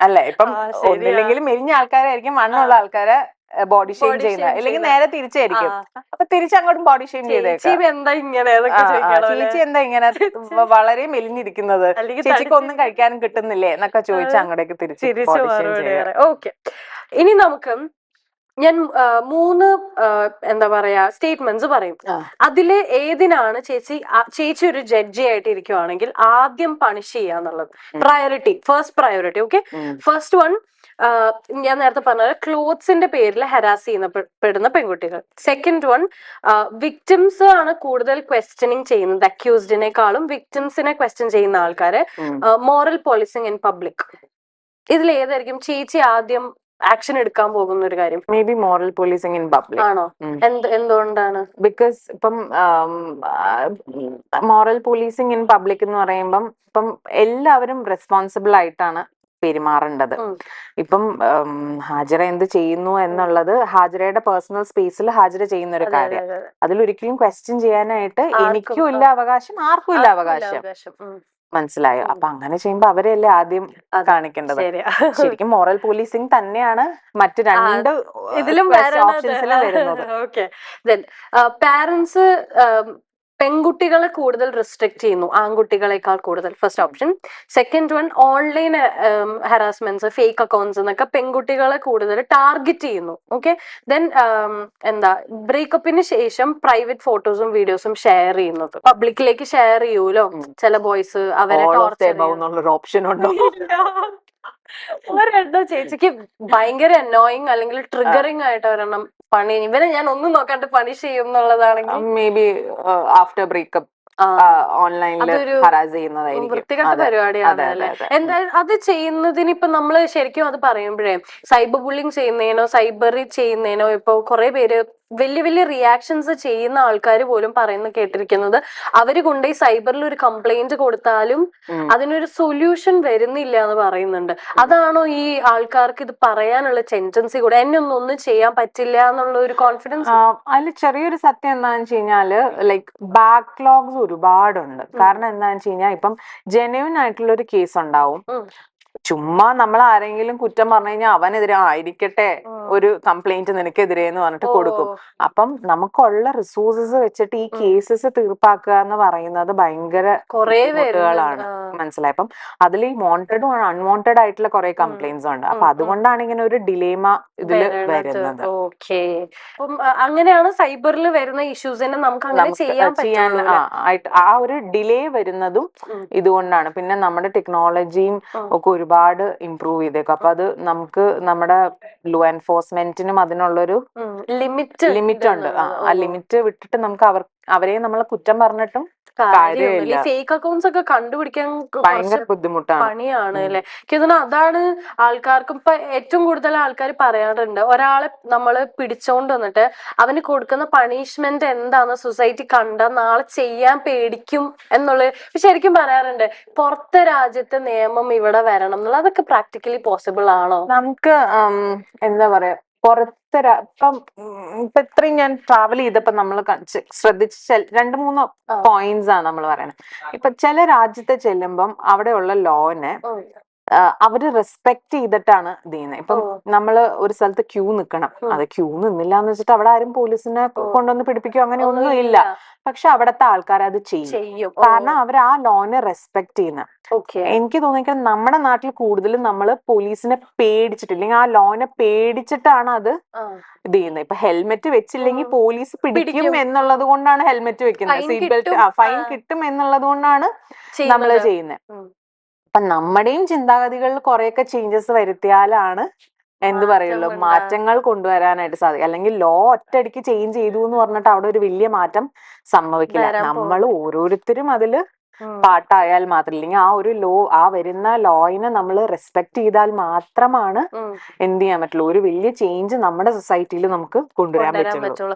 അല്ലെ? ഇപ്പം ഒന്നില്ലെങ്കിലും മെലിഞ്ഞ ആൾക്കാരായിരിക്കും മണ്ണുള്ള ആൾക്കാരെ ബോഡി ഷെയിം ചെയ്യുന്നത്, അല്ലെങ്കിൽ നേരെ തിരിച്ചായിരിക്കും. അപ്പൊ തിരിച്ചങ്ങോട്ടും ബോഡി ഷെയിം ചെയ്തേക്കാം. എന്താ ഇങ്ങനെ? ചേച്ചി എന്താ ഇങ്ങനെ വളരെ മെലിഞ്ഞിരിക്കുന്നത്, ചേച്ചിക്ക് ഒന്നും കഴിക്കാനും കിട്ടുന്നില്ലേ എന്നൊക്കെ ചോദിച്ചാൽ അങ്ങോട്ടേക്ക് തിരിച്ച് ബോഡി ഷെയിം ചെയ്യാം. ഓക്കെ. ഇനി നമുക്ക് ഞാൻ 3 എന്താ പറയാ സ്റ്റേറ്റ്മെന്റ്സ് പറയും. അതില് ഏതിനാണ് ചേച്ചി ഒരു ജഡ്ജി ആയിട്ട് ഇരിക്കുവാണെങ്കിൽ ആദ്യം പണിഷ് ചെയ്യാന്നുള്ളത്? First priority. Okay. First one, ഞാൻ നേരത്തെ പറഞ്ഞ ക്ലോത്ത്സിന്റെ പേരിൽ ഹരാസ് ചെയ്യപ്പെടുന്ന പെൺകുട്ടികൾ. സെക്കൻഡ് വൺ, വിക്ടിംസ് ആണ് കൂടുതൽ ക്വസ്റ്റ്യനിങ് ചെയ്യുന്നത്. അക്യൂസ്ഡിനേക്കാളും വിക്ടിംസിനെ ക്വസ്റ്റ്യൻ ചെയ്യുന്ന ആൾക്കാരെ. Moral policing in public. ഇതിൽ ഏതായിരിക്കും ചേച്ചി ആദ്യം ആക്ഷൻ എടുക്കാൻ പോകുന്ന ഒരു കാര്യം? May be moral policing in public. ആണോ? എന്തുകൊണ്ടാണ്? ബിക്കോസ് ഇപ്പം മോറൽ പോലീസിങ് ഇൻ പബ്ലിക് എന്ന് പറയുമ്പം ഇപ്പം എല്ലാവരും റെസ്പോൺസിബിൾ ആയിട്ടാണ് പെരുമാറേണ്ടത്. ഇപ്പം ഹാജര എന്ത് ചെയ്യുന്നു എന്നുള്ളത് ഹാജരയുടെ പേഴ്സണൽ സ്പേസിൽ ഹാജര ചെയ്യുന്ന ഒരു കാര്യം. അതിലൊരിക്കലും ക്വസ്റ്റ്യൻ ചെയ്യാനായിട്ട് എനിക്കും ഇല്ല അവകാശം, ആർക്കും ഇല്ല അവകാശം. മനസ്സിലായോ? അപ്പൊ അങ്ങനെ ചെയ്യുമ്പോ അവരെയല്ലേ ആദ്യം കാണിക്കേണ്ടത്. ശരിക്കും മോറൽ പോലീസിങ് തന്നെയാണ് മറ്റു 2 ഇതിലും ഓപ്ഷൻസിലും വരുന്നത്. ഓക്കെ. പാരന്റ്സ് പെൺകുട്ടികളെ കൂടുതൽ റെസ്ട്രിക്ട് ചെയ്യുന്നു ആൺകുട്ടികളെക്കാൾ കൂടുതൽ. First option. Second one, online harassments, fake accounts എന്നൊക്കെ പെൺകുട്ടികളെ കൂടുതൽ ടാർഗറ്റ് ചെയ്യുന്നു. ഓക്കെ. ദെൻ ബ്രേക്കപ്പിന് ശേഷം പ്രൈവറ്റ് ഫോട്ടോസും വീഡിയോസും ഷെയർ ചെയ്യുന്നത് പബ്ലിക്കിലേക്ക് ഷെയർ ചെയ്യൂലോ ചില ബോയ്സ്. അവരെ ഓപ്ഷൻ ഉണ്ടോ? ഒരെണ്ണം ചേച്ചിക്ക് ഭയങ്കര അനോയിങ് അല്ലെങ്കിൽ ട്രിഗറിങ് ആയിട്ട് ഒരെണ്ണം പണി, ഇവരെ ഞാൻ ഒന്നും നോക്കാണ്ട് പണിഷ് ചെയ്യും എന്നുള്ളതാണെങ്കിൽ മേ ബി ആഫ്റ്റർ ബ്രേക്കപ്പ് ഓൺലൈനിൽ ഹറാസ് ചെയ്യുന്നതായിരിക്കും. വൃത്തികെട്ട പരിപാടിയാണ് അല്ലെ? എന്തായാലും അത് ചെയ്യുന്നതിന് ഇപ്പൊ നമ്മള് ശരിക്കും അത് പറയുമ്പോഴേ സൈബർ ബുള്ളിങ് ചെയ്യുന്നതിനോ സൈബറിൽ ചെയ്യുന്നതിനോ ഇപ്പൊ കുറെ പേര് വലിയ വലിയ റിയാക്ഷൻസ് ചെയ്യുന്ന ആൾക്കാർ പോലും കേട്ടിരിക്കുന്നത് അവര് കൊണ്ടുപോയി സൈബറിൽ ഒരു കംപ്ലൈന്റ് കൊടുത്താലും അതിനൊരു സൊല്യൂഷൻ വരുന്നില്ല എന്ന് പറയുന്നുണ്ട്. അതാണോ ഈ ആൾക്കാർക്ക് ഇത് പറയാനുള്ള ടെൻഡൻസി കൂടെ, എന്നെ ഒന്നും ചെയ്യാൻ പറ്റില്ല എന്നുള്ള ഒരു കോൺഫിഡൻസ്? അതിൽ ചെറിയൊരു സത്യം എന്താണെന്ന് വെച്ച് കഴിഞ്ഞാല് ലൈക്ക് ബാക്ക്ലോഗ്സ് ഒരുപാടുണ്ട്. കാരണം എന്താണെന്ന് വെച്ച് കഴിഞ്ഞാൽ ഇപ്പം ജെന്യൂൻ ആയിട്ടുള്ള ഒരു കേസ് ഉണ്ടാവും. ചുമ്മാ നമ്മൾ ആരെങ്കിലും കുറ്റം പറഞ്ഞു കഴിഞ്ഞാൽ അവനെതിരെ ആയിരിക്കട്ടെ ഒരു കംപ്ലൈന്റ് നിനക്കെതിരെ എന്ന് പറഞ്ഞിട്ട് കൊടുക്കും. അപ്പം നമുക്കുള്ള റിസോഴ്സസ് വെച്ചിട്ട് ഈ കേസസ് തീർപ്പാക്കുക എന്ന് പറയുന്നത് ഭയങ്കര ബുദ്ധിമുട്ടുകളാണ്. മനസ്സിലായി? അപ്പം അതിൽ ഈ വാണ്ടഡും അൺവാണ്ടഡ് ആയിട്ടുള്ള കുറെ കംപ്ലൈന്റ്സ് ഉണ്ട്. അപ്പൊ അതുകൊണ്ടാണ് ഇങ്ങനെ ഒരു ഡിലേമ ഇതില് വരുന്നത്. ഓക്കെ. അപ്പം അങ്ങനെയാണ് സൈബറിൽ വരുന്ന ഇഷ്യൂസിനെ നമുക്ക് അങ്ങനെ ചെയ്യാൻ ആ ഒരു ഡിലേ വരുന്നതും ഇതുകൊണ്ടാണ്. പിന്നെ നമ്മുടെ ടെക്നോളജിയും ഒക്കെ ഒരുപാട് ഇംപ്രൂവ് ചെയ്തേക്കും. അപ്പൊ അത് നമുക്ക് നമ്മുടെ ലോ എൻഫോഴ്സ്മെന്റിനും അതിനുള്ളൊരു ലിമിറ്റ് ഉണ്ട്. ആ ലിമിറ്റ് വിട്ടിട്ട് നമുക്ക് അവരെ നമ്മളെ കുറ്റം പറഞ്ഞിട്ടും കാര്യമില്ല. ഫേക്ക് അക്കൗണ്ട്സ് ഒക്കെ കണ്ടുപിടിക്കാൻ ഭയങ്കര ബുദ്ധിമുട്ടാണ്, പണിയാണ് അല്ലെ? അതാണ് ആൾക്കാർക്കും ഇപ്പൊ ഏറ്റവും കൂടുതൽ ആൾക്കാർ പറയാറുണ്ട്, ഒരാളെ നമ്മള് പിടിച്ചോണ്ട് വന്നിട്ട് അവന് കൊടുക്കുന്ന പണിഷ്മെന്റ് എന്താന്ന് സൊസൈറ്റി കണ്ട നാളെ ചെയ്യാൻ പേടിക്കും എന്നുള്ളത് ശരിക്കും പറയാറുണ്ട്. പുറത്തെ രാജ്യത്തെ നിയമം ഇവിടെ വരണം എന്നുള്ളത്, അതൊക്കെ പ്രാക്ടിക്കലി പോസിബിൾ ആണോ? നമുക്ക് എന്താ പറയാ, പുറത്ത് ഇപ്പം ഇപ്പൊ ഇത്രയും ഞാൻ ട്രാവൽ ചെയ്തപ്പോ നമ്മൾ ശ്രദ്ധിച്ച 2-3 പോയിന്റ്സ് ആണ് നമ്മൾ പറയുന്നത്. ഇപ്പൊ ചില രാജ്യത്ത് ചെല്ലുമ്പം അവിടെയുള്ള ലോനെ അവര് റെസ്പെക്ട് ചെയ്തിട്ടാണ് ഇത് ചെയ്യുന്നത്. ഇപ്പം നമ്മള് ഒരു സ്ഥലത്ത് ക്യൂ നിൽക്കണം, അത് ക്യൂ നിന്നില്ല എന്ന് വെച്ചിട്ട് അവിടെ ആരും പോലീസിനെ കൊണ്ടുവന്ന് പിടിപ്പിക്കുകയോ അങ്ങനെ ഒന്നും ഇല്ല. പക്ഷെ അവിടത്തെ ആൾക്കാർ അത് ചെയ്യും, കാരണം അവർ ആ ലോനെ റെസ്പെക്ട് ചെയ്യുന്ന. എനിക്ക് തോന്നിക്കുന്നത് നമ്മുടെ നാട്ടിൽ കൂടുതലും നമ്മള് പോലീസിനെ പേടിച്ചിട്ട്, ഇല്ലെങ്കിൽ ആ ലോനെ പേടിച്ചിട്ടാണ് അത് ഇത് ചെയ്യുന്നത്. ഇപ്പൊ ഹെൽമെറ്റ് വെച്ചില്ലെങ്കിൽ പോലീസ് പിടിക്കും എന്നുള്ളത് കൊണ്ടാണ് ഹെൽമെറ്റ് വെക്കുന്നത്, സീറ്റ് ബെൽറ്റ് ഫൈൻ കിട്ടും എന്നുള്ളത് കൊണ്ടാണ് നമ്മൾ ചെയ്യുന്നത്. അപ്പൊ നമ്മുടെയും ചിന്താഗതികളിൽ കുറെയൊക്കെ ചേഞ്ചസ് വരുത്തിയാലാണ് എന്ത് പറയുള്ളൂ മാറ്റങ്ങൾ കൊണ്ടുവരാനായിട്ട് സാധിക്കും. അല്ലെങ്കിൽ ലോ ഒറ്റയടിക്ക് ചേഞ്ച് ചെയ്തു എന്ന് പറഞ്ഞിട്ട് അവിടെ ഒരു വലിയ മാറ്റം സംഭവിക്കില്ല. നമ്മൾ ഓരോരുത്തരും അതില് പാട്ടായാൽ മാത്രം, ഇല്ലെങ്കിൽ ആ ഒരു ആ വരുന്ന ലോയിനെ നമ്മൾ റെസ്പെക്ട് ചെയ്താൽ മാത്രമാണ് എന്ത് ചെയ്യാൻ പറ്റുള്ളൂ, ഒരു വലിയ ചേഞ്ച് നമ്മുടെ സൊസൈറ്റിയിൽ നമുക്ക് കൊണ്ടുവരാൻ പറ്റുള്ളൂ.